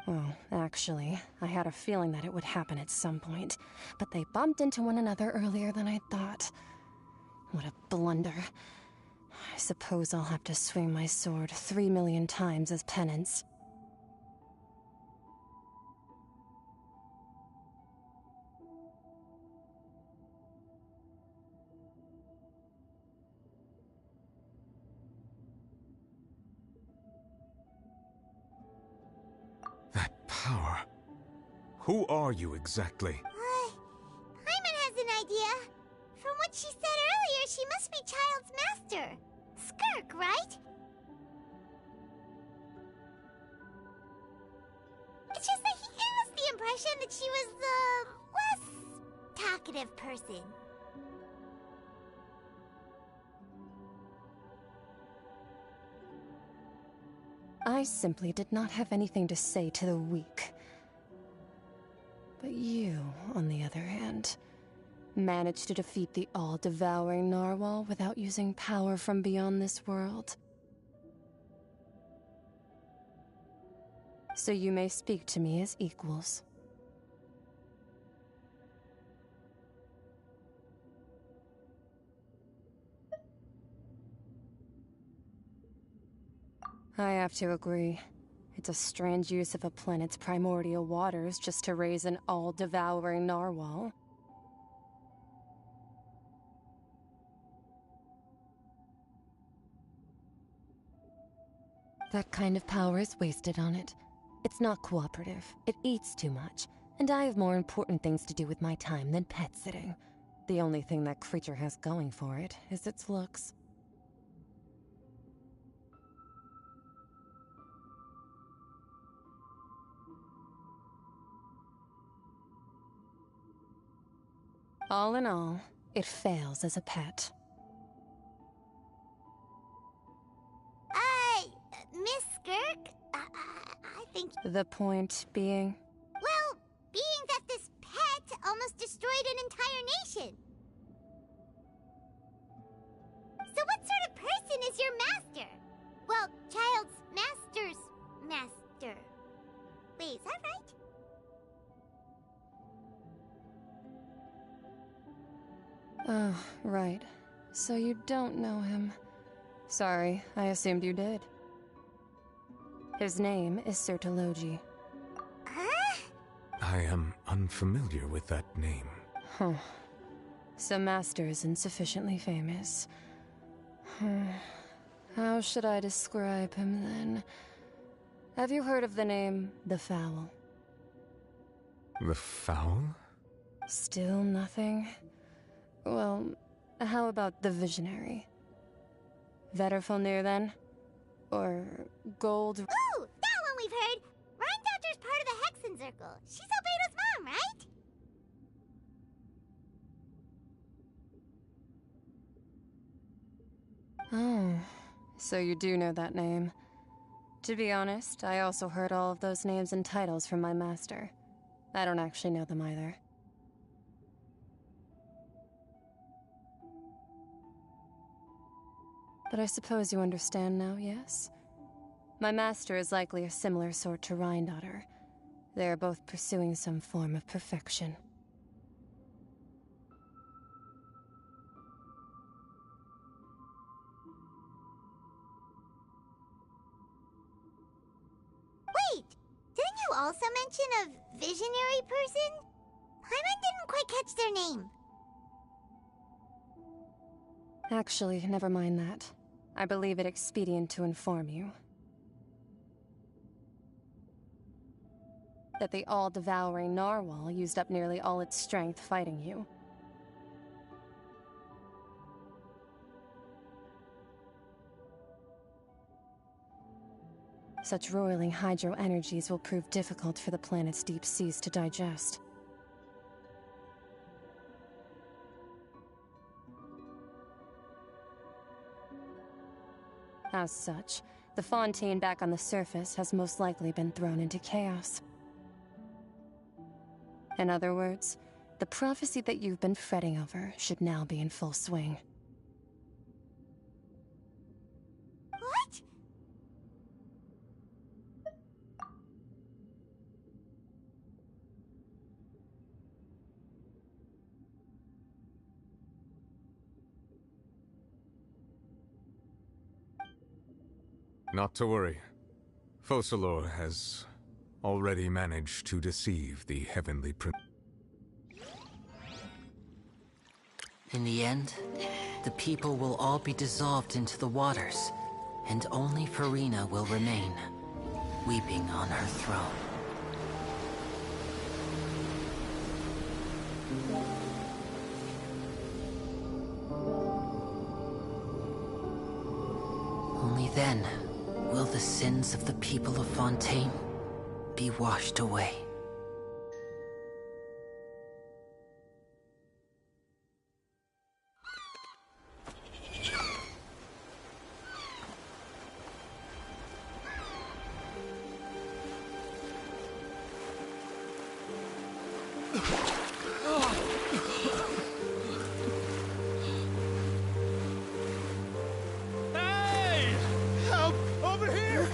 Well, actually, I had a feeling that it would happen at some point, but they bumped into one another earlier than I thought. What a blunder. I suppose I'll have to swing my sword 3 million times as penance. Power. Who are you exactly? Paimon has an idea. From what she said earlier, she must be Child's master. Skirk, right? It's just that he has the impression that she was the less talkative person. I simply did not have anything to say to the weak. But you, on the other hand, managed to defeat the all-devouring narwhal without using power from beyond this world. So you may speak to me as equals. I have to agree. It's a strange use of a planet's primordial waters just to raise an all-devouring narwhal. That kind of power is wasted on it. It's not cooperative. It eats too much. And I have more important things to do with my time than pet sitting. The only thing that creature has going for it is its looks. All in all, it fails as a pet. Miss Skirk? I think... The point being? Well, being that this pet almost destroyed an entire nation. So what sort of person is your master? Well, Child's master's master. Wait, is that right? Oh, right. So you don't know him. Sorry, I assumed you did. His name is Sertologi. I am unfamiliar with that name. Huh. So Master isn't sufficiently famous. How should I describe him then? Have you heard of the name The Fowl? The Fowl? Still nothing? Well, how about the Visionary? Vetterfulnir then? Or Gold... Ooh, that one we've heard! Rhine part of the Hexen Circle. She's Albedo's mom, right? Oh, so you do know that name. To be honest, I also heard all of those names and titles from my master. I don't actually know them either. But I suppose you understand now, yes? My master is likely a similar sort to Rhine. They are both pursuing some form of perfection. Wait! Didn't you also mention a visionary person? Paimon didn't quite catch their name. Actually, never mind that. I believe it expedient to inform you that the all-devouring narwhal used up nearly all its strength fighting you. Such roiling hydro energies will prove difficult for the planet's deep seas to digest. As such, the Fontaine back on the surface has most likely been thrown into chaos. In other words, the prophecy that you've been fretting over should now be in full swing. What? Not to worry. Focalor has already managed to deceive the Heavenly Prince. In the end, the people will all be dissolved into the waters, and only Farina will remain, weeping on her throne. Only then will the sins of the people of Fontaine be washed away. Hey! Help! Over here!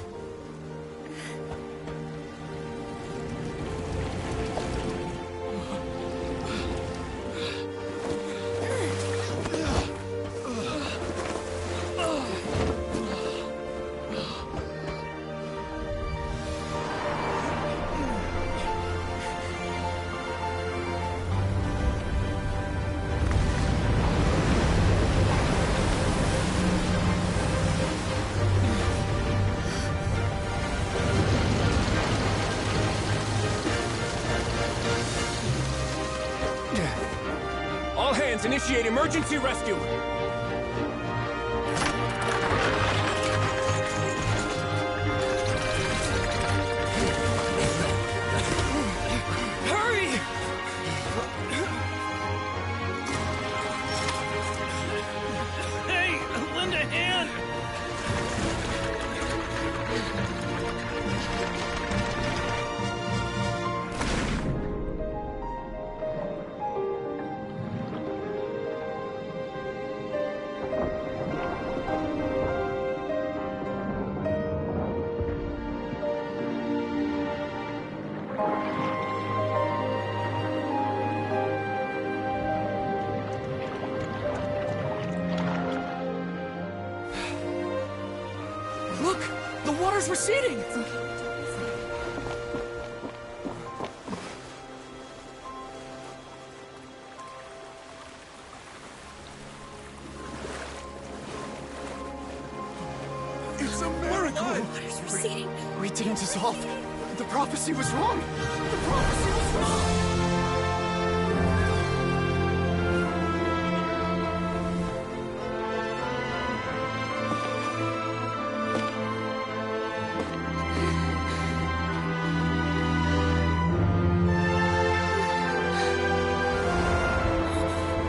All hands, initiate emergency rescue! Hurry! Hey, lend a hand! Look! The water's receding! It's a miracle! Water's receding. We didn't dissolve. The prophecy was wrong. The prophecy was wrong!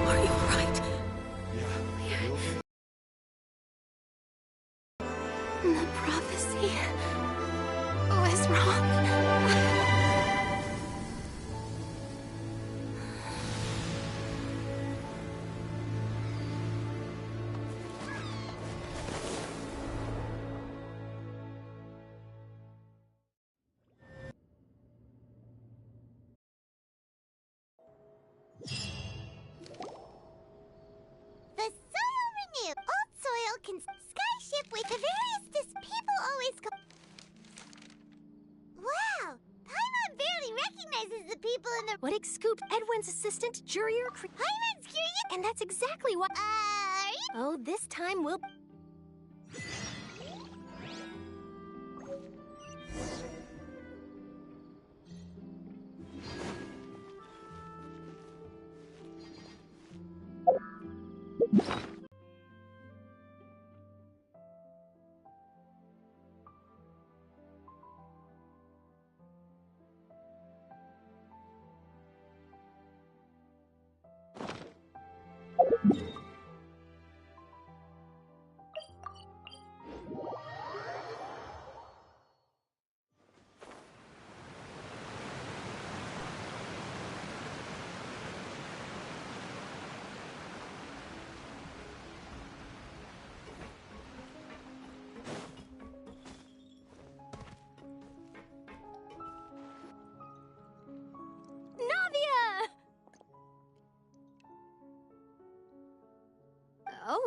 Are you alright? The prophecy was wrong. The soil renew. Old soil can skyship with the various people always go. Wow! Paimon barely recognizes the people in the. What scooped Edwin's assistant, Jurier? Paimon's curious. And that's exactly what. Are you? Oh, this time we'll.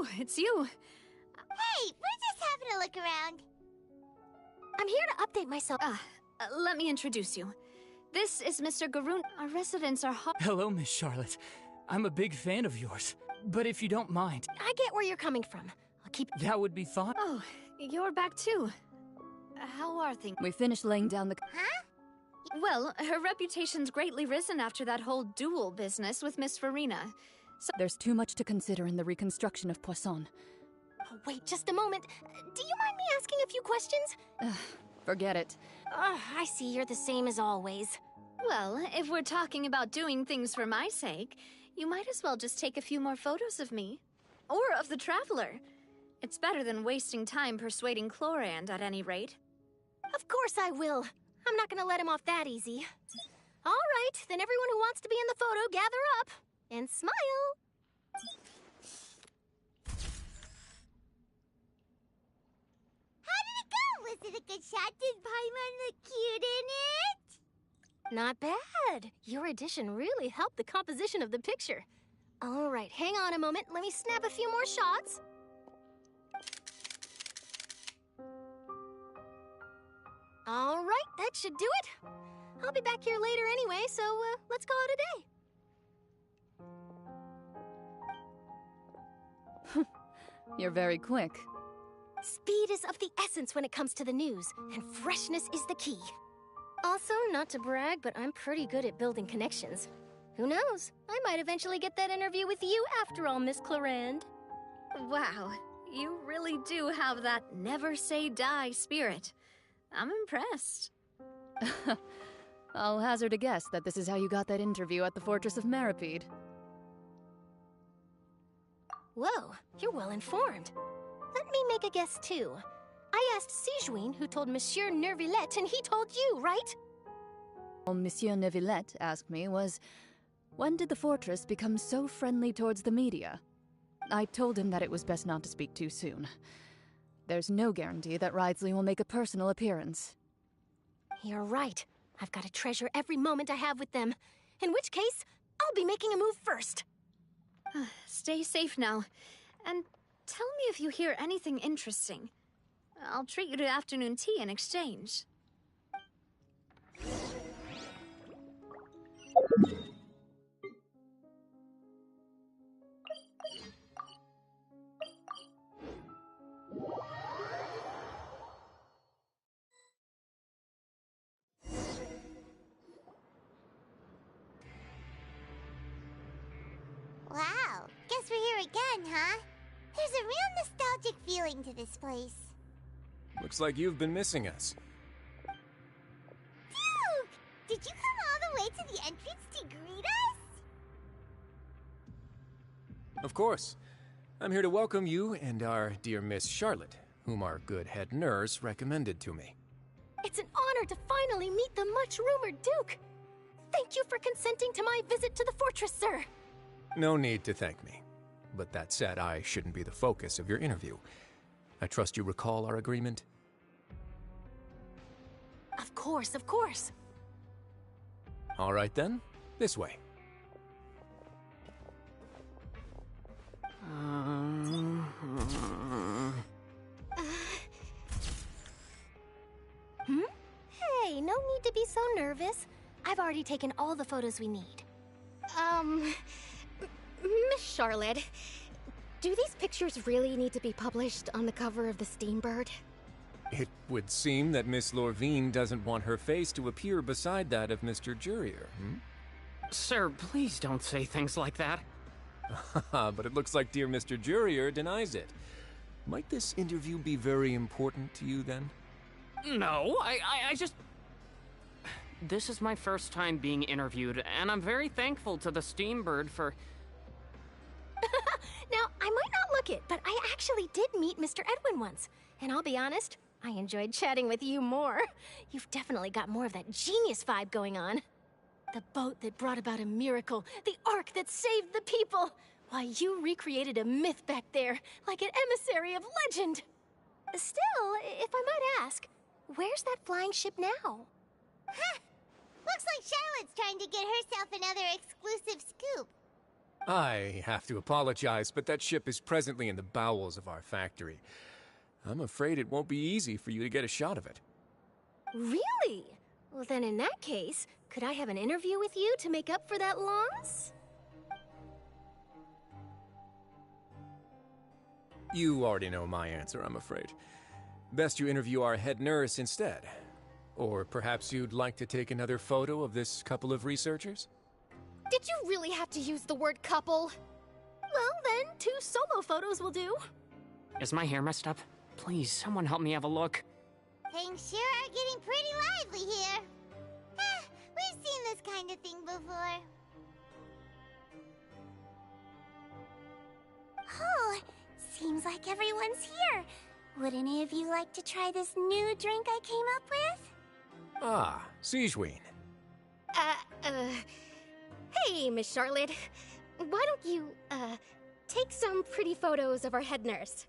Oh, it's you. Hey, we're just having a look around. I'm here to update myself. Let me introduce you. This is Mr. Garoon. Our residents are Hello, Miss Charlotte. I'm a big fan of yours. But if you don't mind... I get where you're coming from. I'll keep... That would be fine. Oh, you're back too. How are things? We finished laying down the... Huh? Well, her reputation's greatly risen after that whole duel business with Miss Farina. So There's too much to consider in the reconstruction of Poisson. Oh, wait just a moment. Do you mind me asking a few questions? Forget it. I see you're the same as always. Well, if we're talking about doing things for my sake, you might as well just take a few more photos of me. Or of the Traveler. It's better than wasting time persuading Chlorand, at any rate. Of course I will. I'm not gonna let him off that easy. All right, then everyone who wants to be in the photo, gather up. And smile. How did it go? Was it a good shot? Did Paimon look cute in it? Not bad. Your addition really helped the composition of the picture. All right, hang on a moment. Let me snap a few more shots. All right, that should do it. I'll be back here later anyway, so let's call it a day. You're very quick. Speed is of the essence when it comes to the news, and freshness is the key. Also, not to brag, but I'm pretty good at building connections. Who knows? I might eventually get that interview with you after all, Miss Chlorand. Wow, you really do have that never say die spirit. I'm impressed. I'll hazard a guess that this is how you got that interview at the Fortress of Meripede. Whoa, you're well informed. Let me make a guess too. I asked Sijuin, who told Monsieur Nervillette, and he told you, right? All Monsieur Nervillette asked me was, when did the Fortress become so friendly towards the media? I told him that it was best not to speak too soon. There's no guarantee that Wriothesley will make a personal appearance. You're right. I've got to treasure every moment I have with them. In which case, I'll be making a move first. Stay safe now. And tell me if you hear anything interesting. I'll treat you to afternoon tea in exchange. Wow, guess we're here again, huh? There's a real nostalgic feeling to this place. Looks like you've been missing us. Duke! Did you come all the way to the entrance to greet us? Of course. I'm here to welcome you and our dear Miss Charlotte, whom our good head nurse recommended to me. It's an honor to finally meet the much-rumored Duke. Thank you for consenting to my visit to the fortress, sir. No need to thank me. But that said, I shouldn't be the focus of your interview. I trust you recall our agreement? Of course, of course. All right then, this way. Hey, no need to be so nervous. I've already taken all the photos we need. Miss Charlotte, do these pictures really need to be published on the cover of the Steambird? It would seem that Miss Lorvine doesn't want her face to appear beside that of Mr. Jurier, Sir, please don't say things like that. But it looks like dear Mr. Jurier denies it. Might this interview be very important to you, then? No, I just... This is my first time being interviewed, and I'm very thankful to the Steambird for... Now, I might not look it, but I actually did meet Mr. Edwin once. And I'll be honest, I enjoyed chatting with you more. You've definitely got more of that genius vibe going on. The boat that brought about a miracle, the ark that saved the people. Why, you recreated a myth back there, like an emissary of legend. Still, if I might ask, where's that flying ship now? Huh. Looks like Charlotte's trying to get herself another exclusive scoop. I have to apologize, but that ship is presently in the bowels of our factory. I'm afraid it won't be easy for you to get a shot of it. Really? Well, then in that case, could I have an interview with you to make up for that loss? You already know my answer, I'm afraid. Best you interview our head nurse instead. Or perhaps you'd like to take another photo of this couple of researchers? Did you really have to use the word couple? Well, then, 2 solo photos will do. Is my hair messed up? Please, someone help me have a look. Things sure are getting pretty lively here. We've seen this kind of thing before. Oh, seems like everyone's here. Would any of you like to try this new drink I came up with? Ah, Siegeween. Hey, Miss Charlotte. Why don't you, take some pretty photos of our head nurse?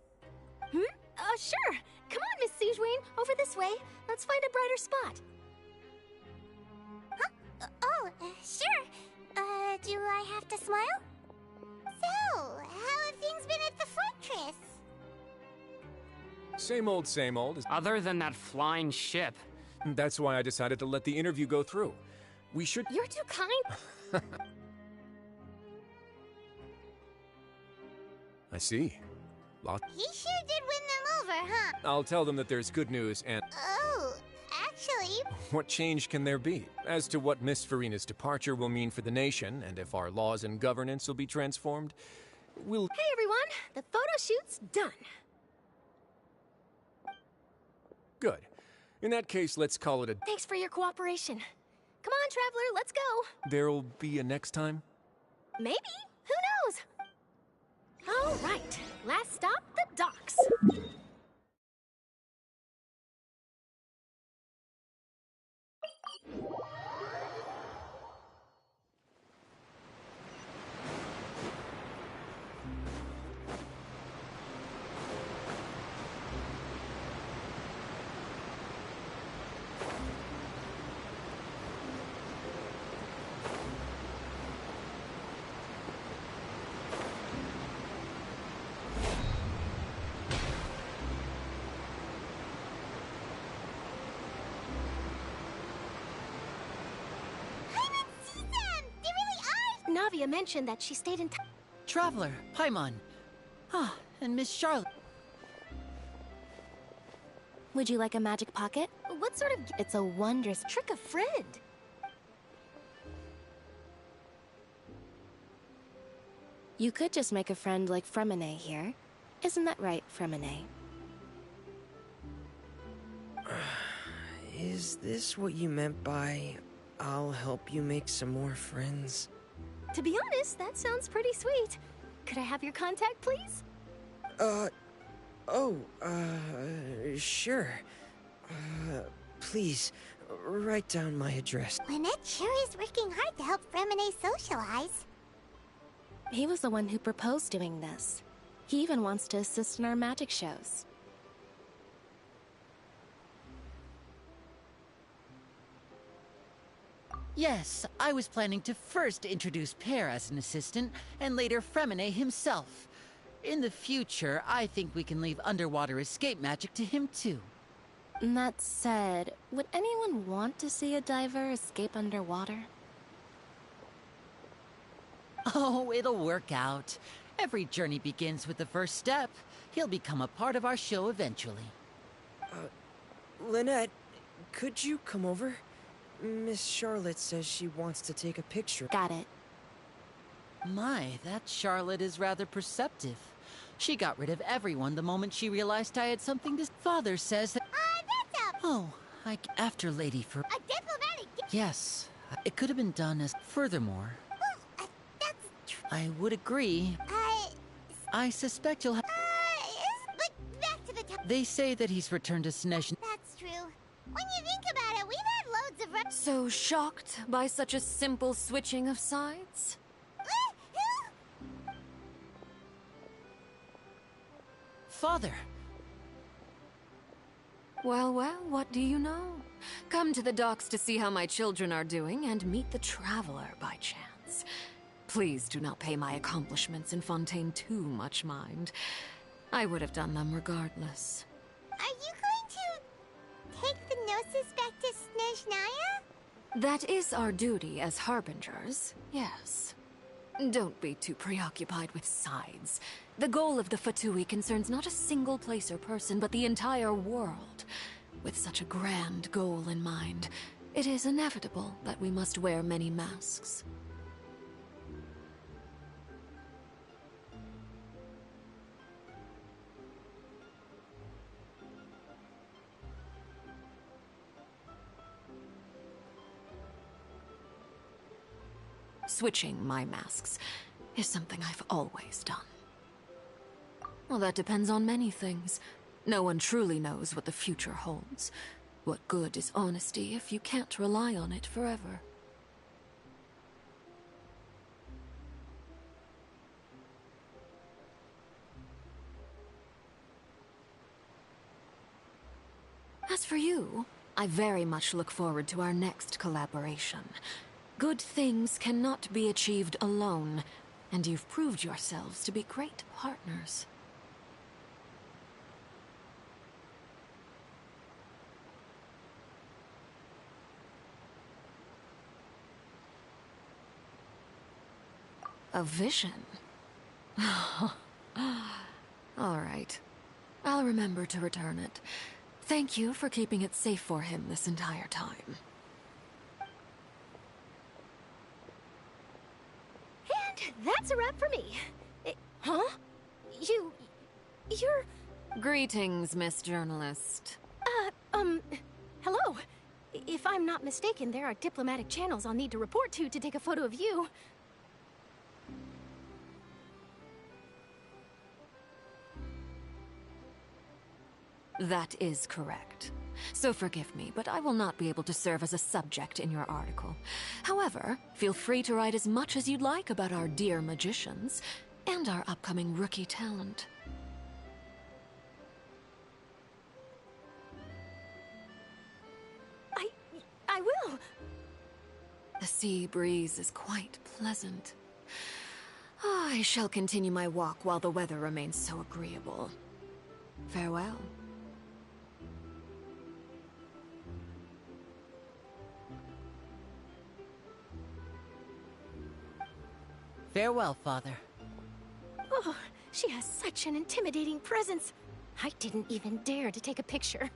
Sure. Come on, Miss Siegeween. Over this way. Let's find a brighter spot. Huh? Sure. Do I have to smile? So, how have things been at the fortress? Same old, same old. Other than that flying ship. That's why I decided to let the interview go through. We should... You're too kind. I see. He sure did win them over, huh? I'll tell them that there's good news and... Oh, actually... What change can there be? As to what Miss Farina's departure will mean for the nation, and if our laws and governance will be transformed, we'll... Hey, everyone. The photo shoot's done. Good. In that case, let's call it a... Thanks for your cooperation. Come on, Traveler, let's go. There'll be a next time? Maybe. Who knows? All right. Last stop, the docks. Navia mentioned that she stayed in Traveler, Paimon. Ah, and Miss Charlotte. Would you like a magic pocket? What sort of... It's a wondrous... Trick a friend. You could just make a friend like Fremine here. Isn't that right, Fremine? Is this what you meant by, I'll help you make some more friends? To be honest, that sounds pretty sweet. Could I have your contact, please? Sure. Please, write down my address. Lynette sure is working hard to help Fremine socialize. He was the one who proposed doing this. He even wants to assist in our magic shows. Yes, I was planning to first introduce Pear as an assistant, and later Fremine himself. In the future, I think we can leave underwater escape magic to him too. That said, would anyone want to see a diver escape underwater? Oh, it'll work out. Every journey begins with the first step. He'll become a part of our show eventually. Lynette, could you come over? Miss Charlotte says she wants to take a picture. Got it. My, that Charlotte is rather perceptive. She got rid of everyone the moment she realized I had something to... Father says that... that's a... Oh, after Lady for... A diplomatic... Yes, it could have been done as... Furthermore... that's... I would agree. I suspect you'll have... But back to the top... They say that he's returned to Snesh... That's true. When you think about it, we've had loads of... So shocked by such a simple switching of sides? Father! Well, well, what do you know? Come to the docks to see how my children are doing and meet the Traveler by chance. Please do not pay my accomplishments in Fontaine too much mind. I would have done them regardless. Are you going to take the Gnosis back to Snezhnaya? That is our duty as harbingers, yes. Don't be too preoccupied with sides. The goal of the Fatui concerns not a single place or person, but the entire world. With such a grand goal in mind, it is inevitable that we must wear many masks. Switching my masks is something I've always done. Well, that depends on many things. No one truly knows what the future holds. What good is honesty if you can't rely on it forever? As for you, I very much look forward to our next collaboration. Good things cannot be achieved alone, and you've proved yourselves to be great partners. A vision? All right. I'll remember to return it. Thank you for keeping it safe for him this entire time. And that's a wrap for me. Huh? You're... Greetings, Miss Journalist. Hello. If I'm not mistaken, there are diplomatic channels I'll need to report to take a photo of you. That is correct. So forgive me, but I will not be able to serve as a subject in your article. However, feel free to write as much as you'd like about our dear magicians and our upcoming rookie talent. I will. The sea breeze is quite pleasant. I shall continue my walk while the weather remains so agreeable. Farewell. Farewell, Father. Oh, she has such an intimidating presence. I didn't even dare to take a picture.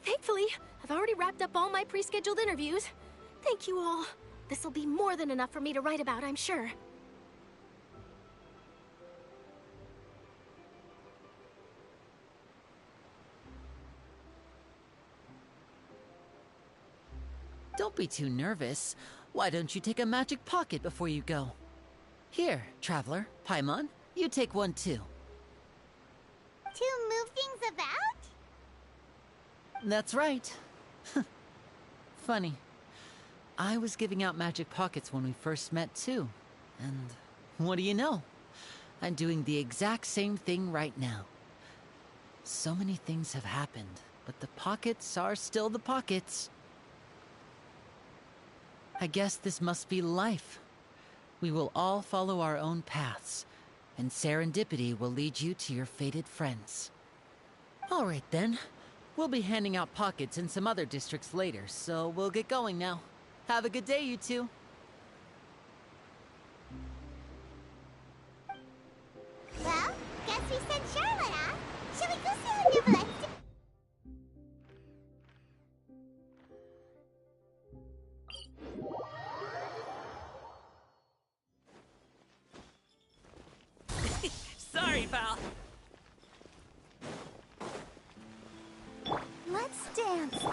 Thankfully, I've already wrapped up all my pre-scheduled interviews. Thank you all. This'll be more than enough for me to write about, I'm sure. Don't be too nervous. Why don't you take a magic pocket before you go? Here, Traveler, Paimon, you take one too. To move things about? That's right. Funny. I was giving out magic pockets when we first met too. And what do you know? I'm doing the exact same thing right now. So many things have happened, but the pockets are still the pockets. I guess this must be life. We will all follow our own paths, and serendipity will lead you to your fated friends. All right then. We'll be handing out pockets in some other districts later, so we'll get going now. Have a good day, you two. Well, guess we sent Charlotte off. Shall we go see her Neverland? Sorry, pal. Let's dance.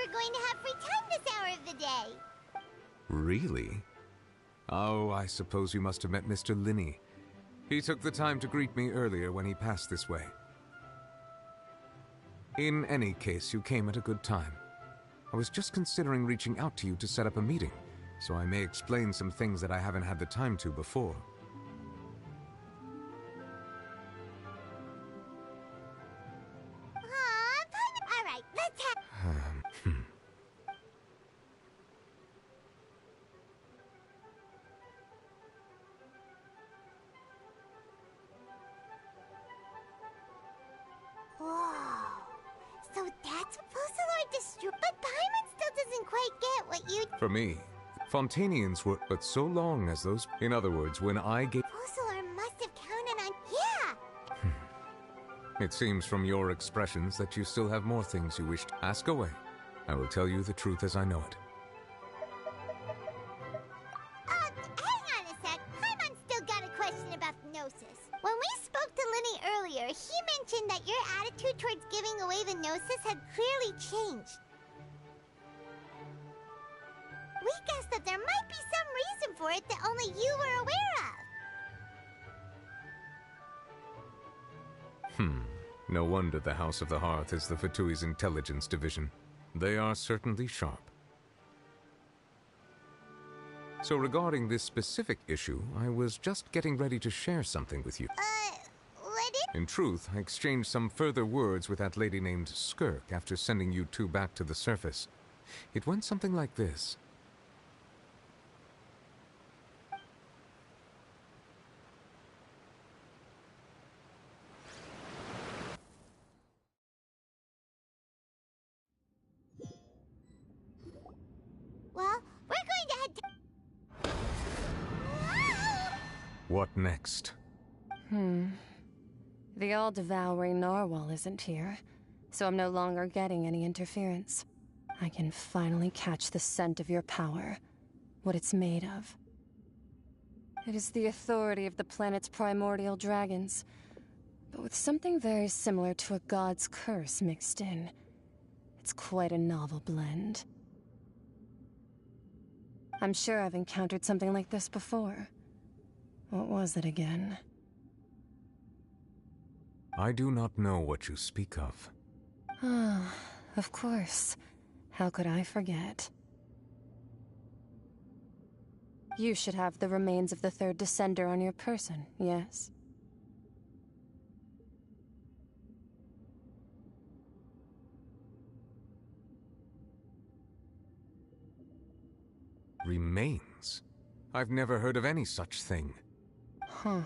we're going to have free time this hour of the day. Really? Oh, I suppose you must have met Mr. Linney. He took the time to greet me earlier when he passed this way. In any case, you came at a good time. I was just considering reaching out to you to set up a meeting, so I may explain some things that I haven't had the time to before. Alright, let's have... Whoa. So that's what Fusillor destroyed. But Paimon still doesn't quite get what you... For me, Fontanians were but so long as those... In other words, when I gave... Fusillor must have counted on... Yeah! It seems from your expressions that you still have more things you wish to ask away. I will tell you the truth as I know it. Hang on a sec. Paimon's still got a question about the Gnosis. When we spoke to Linny earlier, he mentioned that your attitude towards giving away the Gnosis had clearly changed. We guessed that there might be some reason for it that only you were aware of. No wonder the House of the Hearth is the Fatui's intelligence division. They are certainly sharp. So regarding this specific issue, I was just getting ready to share something with you. In truth, I exchanged some further words with that lady named Skirk after sending you two back to the surface. It went something like this. Well, we're going to head to... What next? The all-devouring narwhal isn't here, so I'm no longer getting any interference. I can finally catch the scent of your power, what it's made of. It is the authority of the planet's primordial dragons, but with something very similar to a god's curse mixed in. It's quite a novel blend. I'm sure I've encountered something like this before. What was it again? I do not know what you speak of. Ah, of course. How could I forget? You should have the remains of the third Descender on your person, yes? Remains? I've never heard of any such thing. Huh.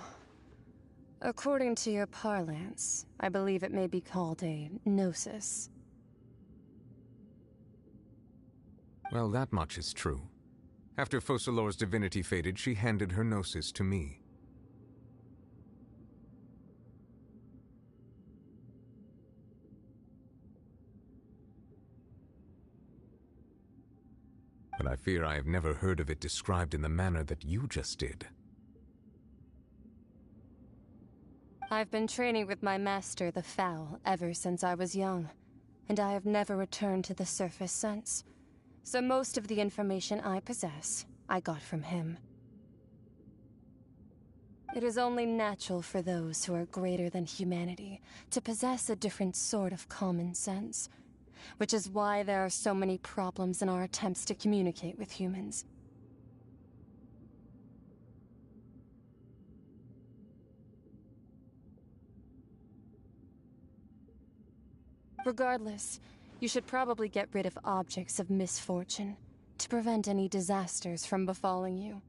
According to your parlance, I believe it may be called a gnosis. Well, that much is true. After Fusillor's divinity faded, she handed her gnosis to me. But I fear I have never heard of it described in the manner that you just did. I've been training with my master, the Fowl, ever since I was young, and I have never returned to the surface since. So most of the information I possess, I got from him. It is only natural for those who are greater than humanity to possess a different sort of common sense, which is why there are so many problems in our attempts to communicate with humans. Regardless, you should probably get rid of objects of misfortune to prevent any disasters from befalling you.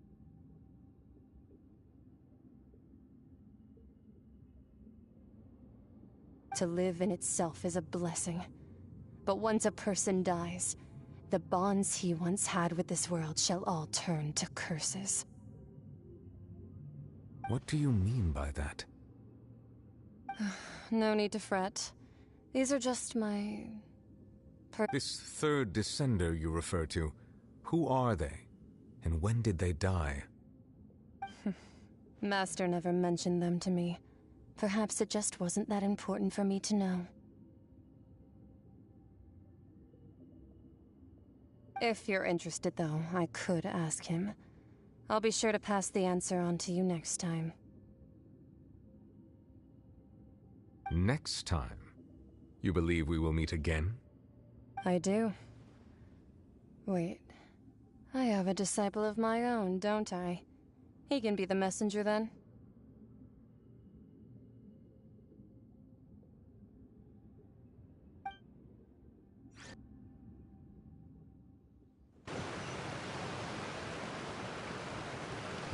To live in itself is a blessing, but once a person dies, the bonds he once had with this world shall all turn to curses. What do you mean by that? No need to fret. These are just my... This third Descender you refer to, who are they? And when did they die? Master never mentioned them to me. Perhaps it just wasn't that important for me to know. If you're interested, though, I could ask him. I'll be sure to pass the answer on to you next time. Next time? You believe we will meet again? I do. Wait. I have a disciple of my own, don't I? He can be the messenger then.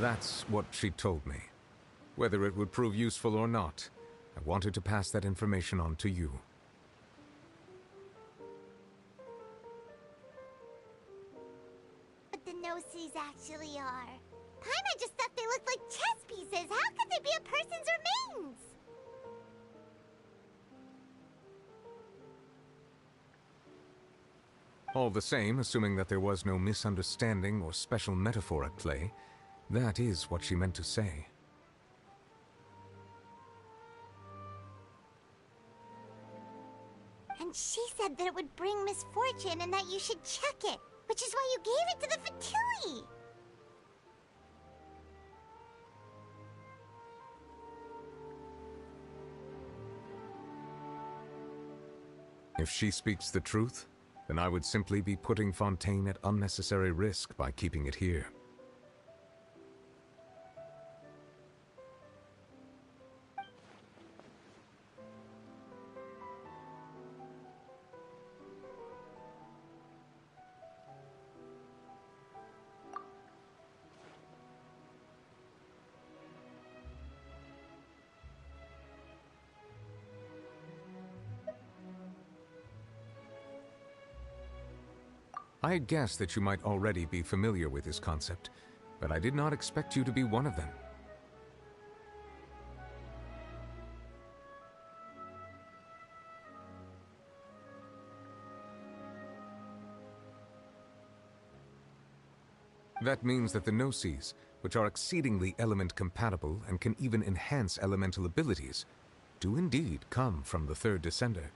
That's what she told me. Whether it would prove useful or not, I wanted to pass that information on to you. But the no-sees actually are. Paimon just thought they looked like chess pieces. How could they be a person's remains? All the same, assuming that there was no misunderstanding or special metaphor at play, that is what she meant to say. And she said that it would bring misfortune and that you should check it, which is why you gave it to the Fatui! If she speaks the truth, then I would simply be putting Fontaine at unnecessary risk by keeping it here. I had guessed that you might already be familiar with this concept, but I did not expect you to be one of them. That means that the Gnosis, which are exceedingly element-compatible and can even enhance elemental abilities, do indeed come from the third Descender.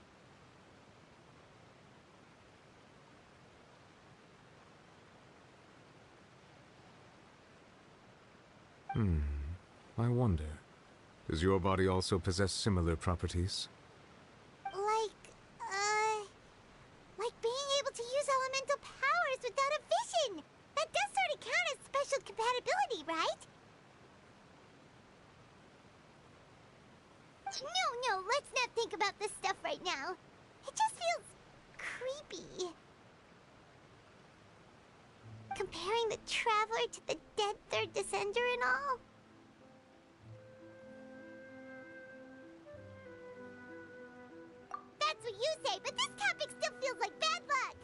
I wonder, does your body also possess similar properties? Like being able to use elemental powers without a vision! That does sort of count as special compatibility, right? No, let's not think about this stuff right now. It just feels creepy. Comparing the Traveler to the dead third Descender and all. That's what you say, but this topic still feels like bad luck!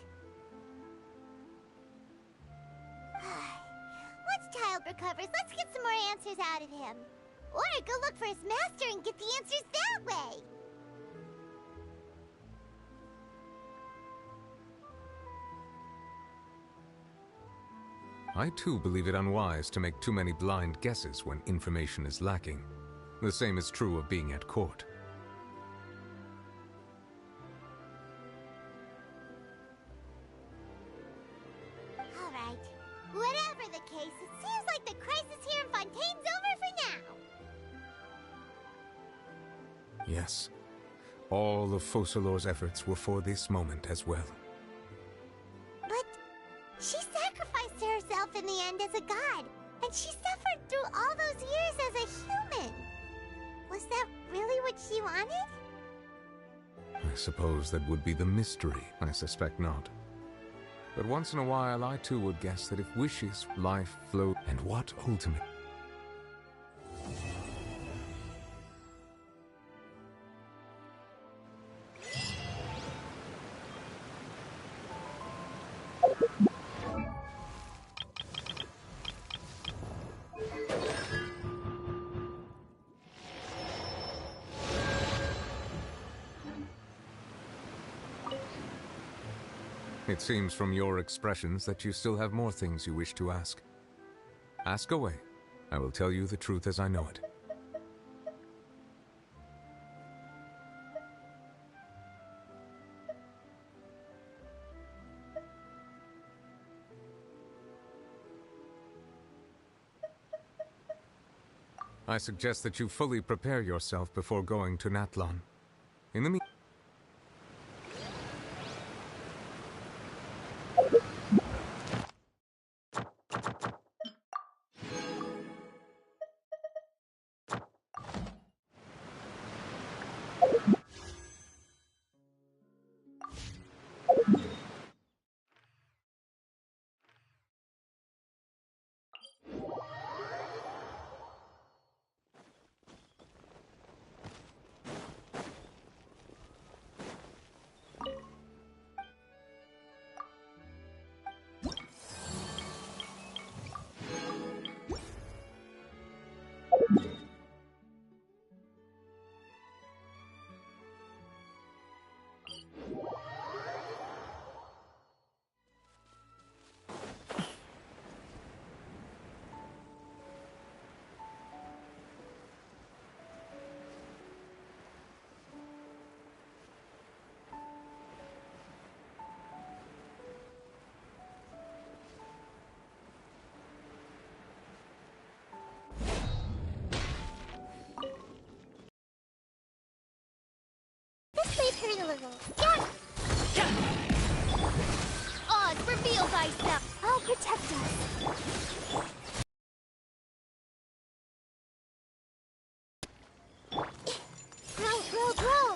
Once Child recovers, let's get some more answers out of him. Or go look for his master and get the answers that way! I too believe it unwise to make too many blind guesses when information is lacking. The same is true of being at court. Alright. Whatever the case, it seems like the crisis here in Fontaine's over for now. Yes. All of Focalor's efforts were for this moment as well. But she sacrificed herself in the end as a god, and she suffered through all those years as a human. Was that really what she wanted? I suppose that would be the mystery. I suspect not. But once in a while, I too would guess that if wishes, life flow, and what ultimate? It seems from your expressions that you still have more things you wish to ask. Ask away. I will tell you the truth as I know it. I suggest that you fully prepare yourself before going to Nathlon. In the meantime... This might hurt a little. Yeah! Oz, reveal thyself! I'll protect us. Grow!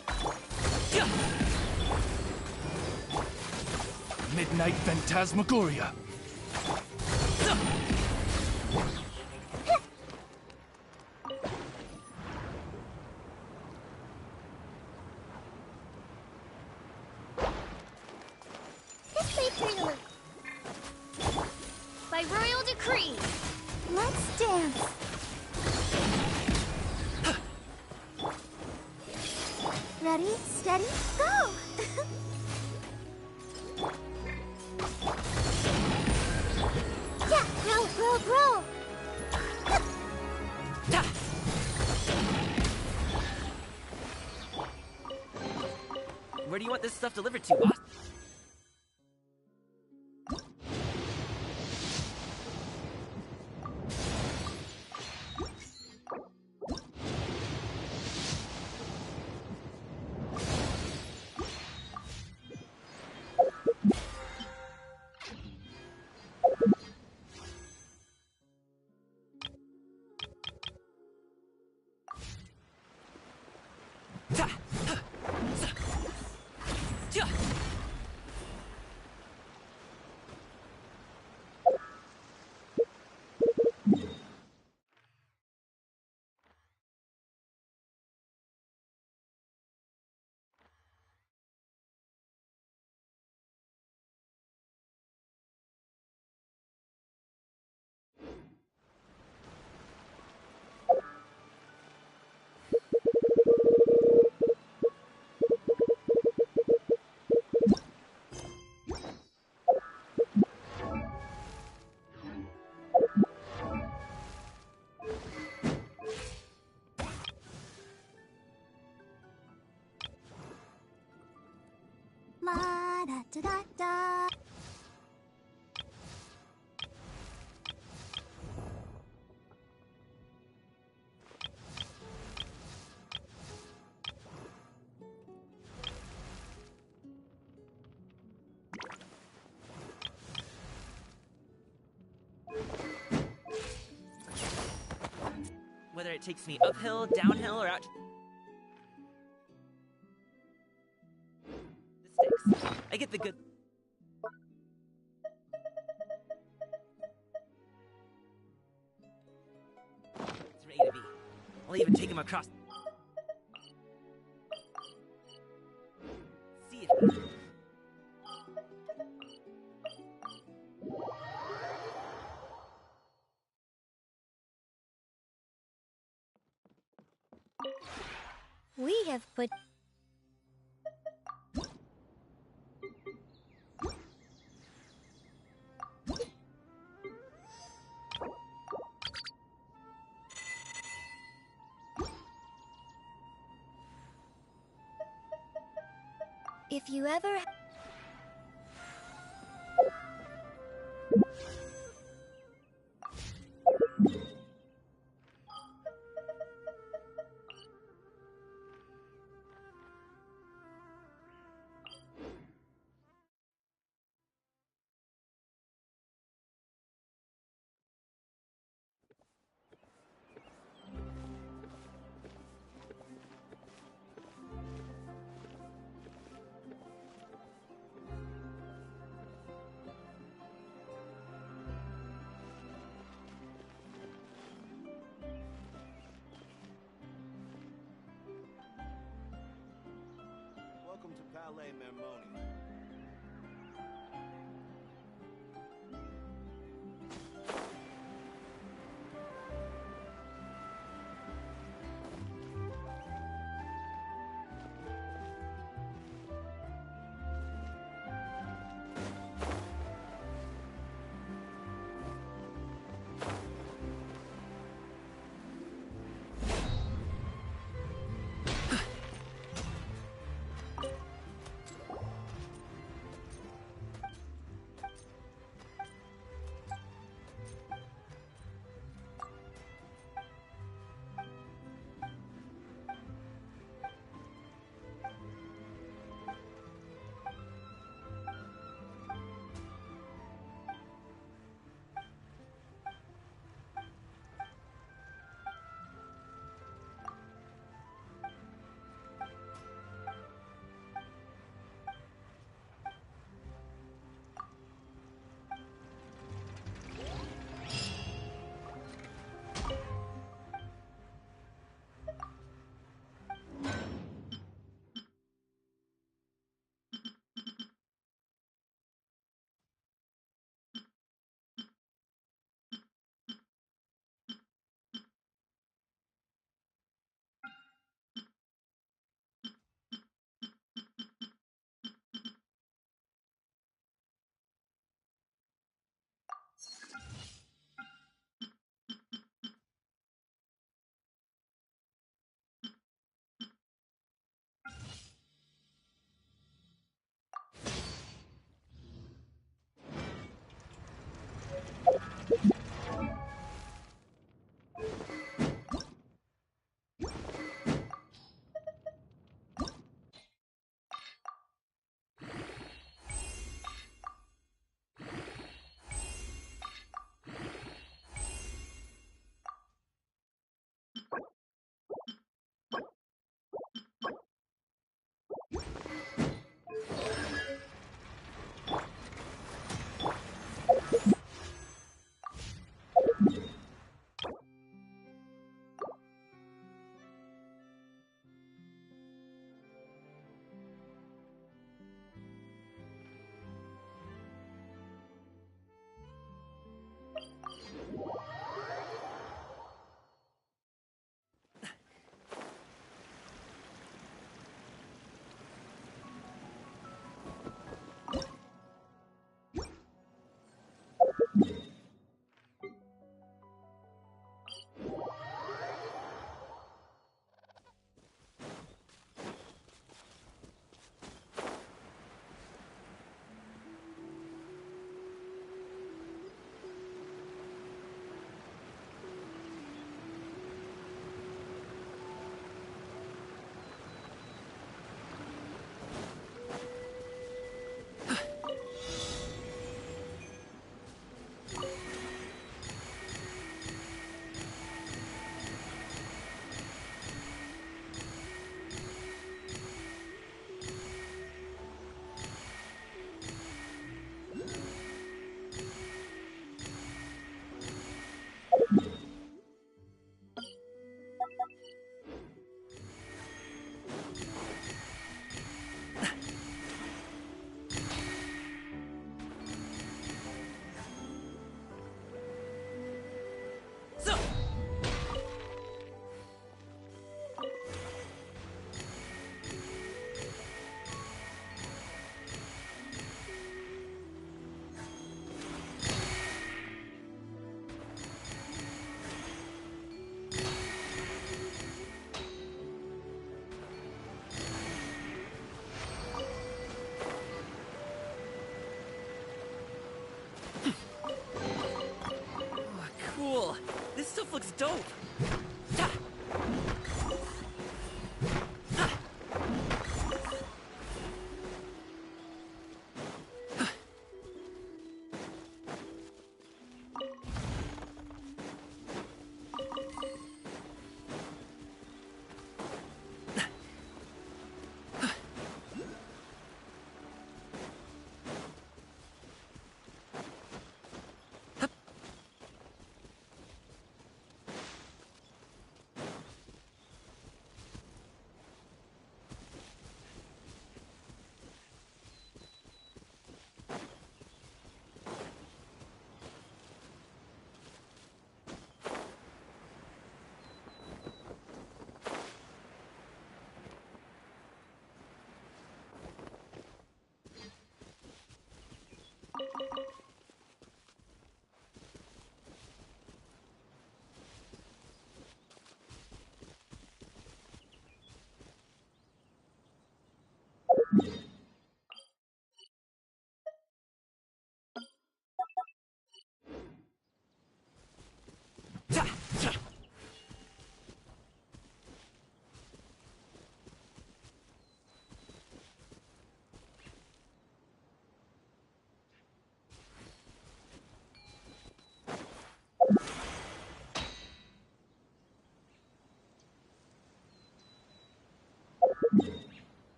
Midnight Phantasmagoria. This might hurt a little. By royal decree, let's dance. Ready, steady, go! Yeah, grow! Where do you want this stuff delivered to, boss? La da da da da. Whether it takes me uphill, downhill, or out... This sticks. I get the good... It's ready to be. I'll even take him across... See it. We have put... If you ever... Sale Mermoni. Cool. This stuff looks dope. Yeah.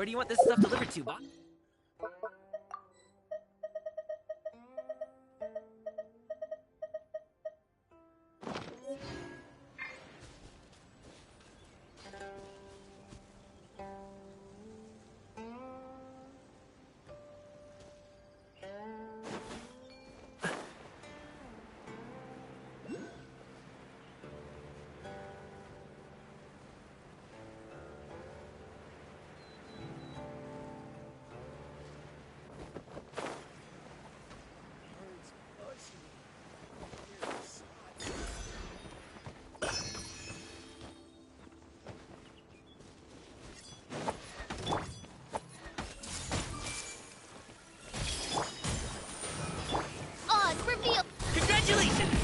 Where do you want this stuff delivered to, boss? Odds reveal. Congratulations!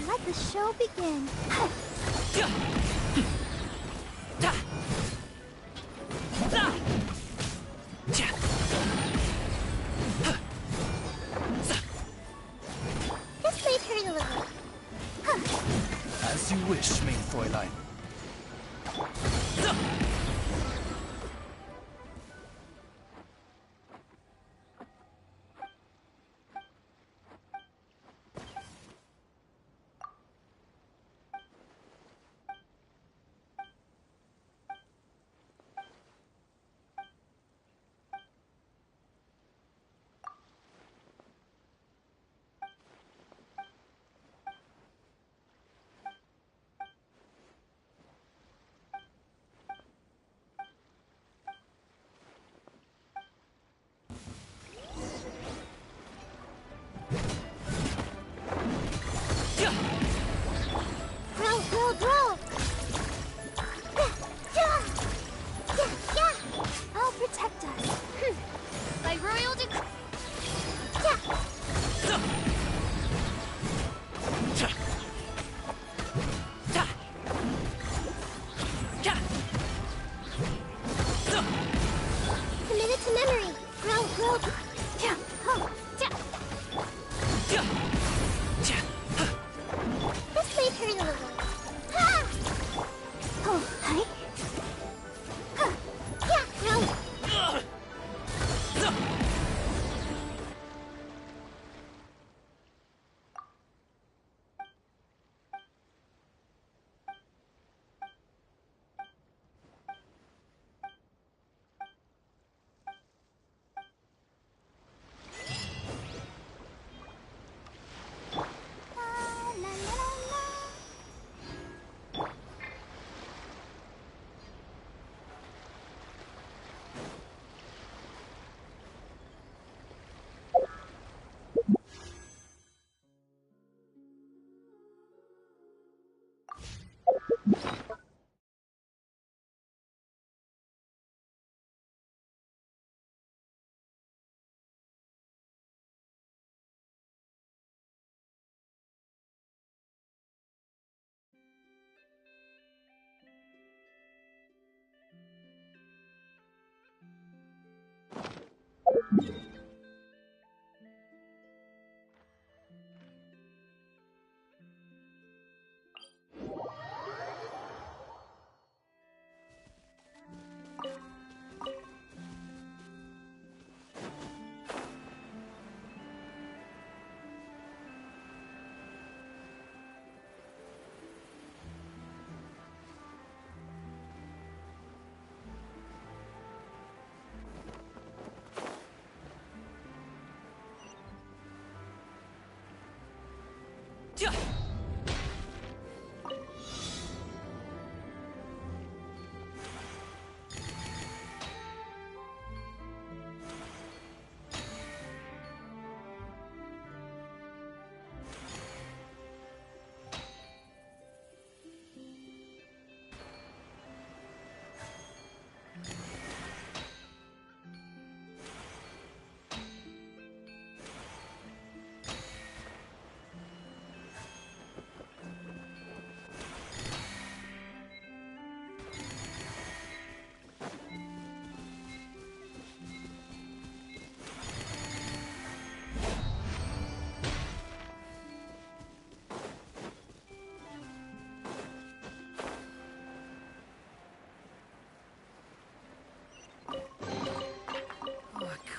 Let the show begin. This may hurt a little. As you wish, main Fräulein.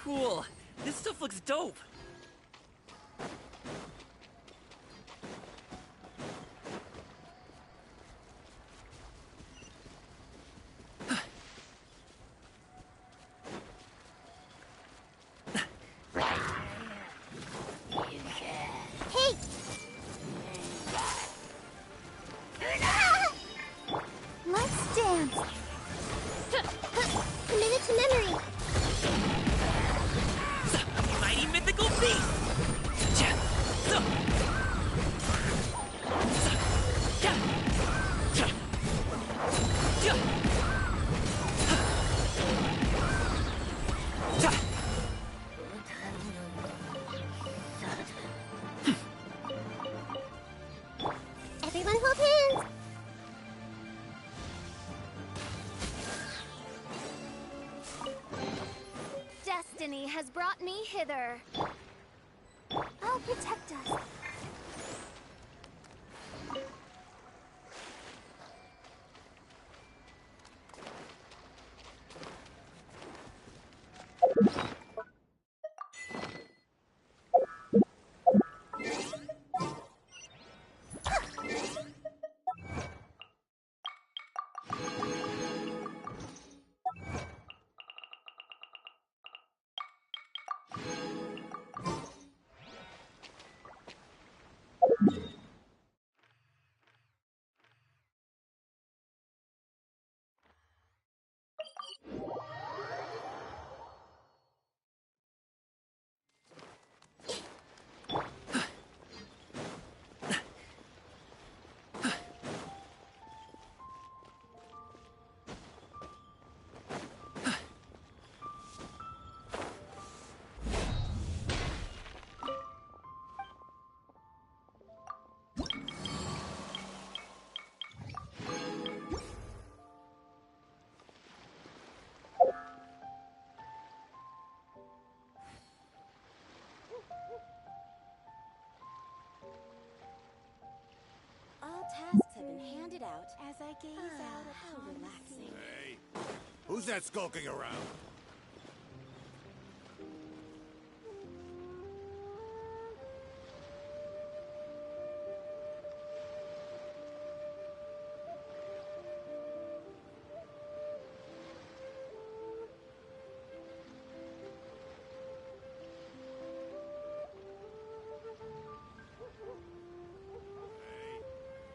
Cool. This stuff looks dope. Hey! Let's dance! Committed to memory! Mighty mythical beast! Everyone hold hands! Destiny has brought me hither. I'll protect us. All tasks have been handed out as I gaze out how relaxing. Hey, who's that skulking around?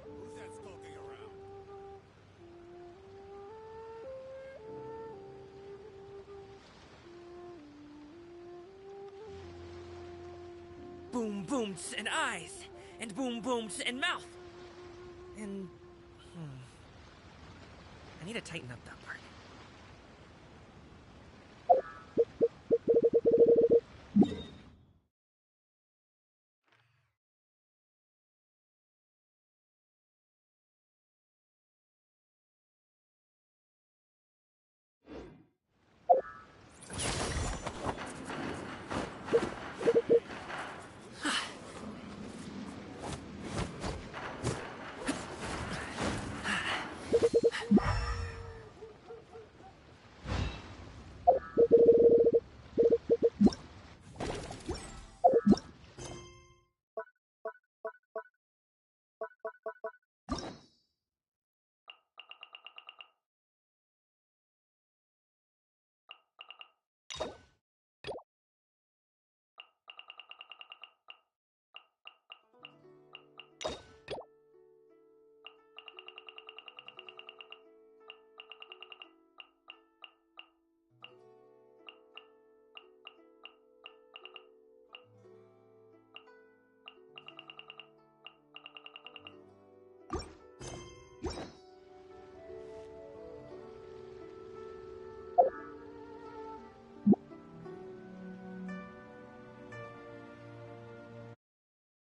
Who's that skulking around? Boom booms and eyes, and boom booms and mouth. And I need to tighten up that part.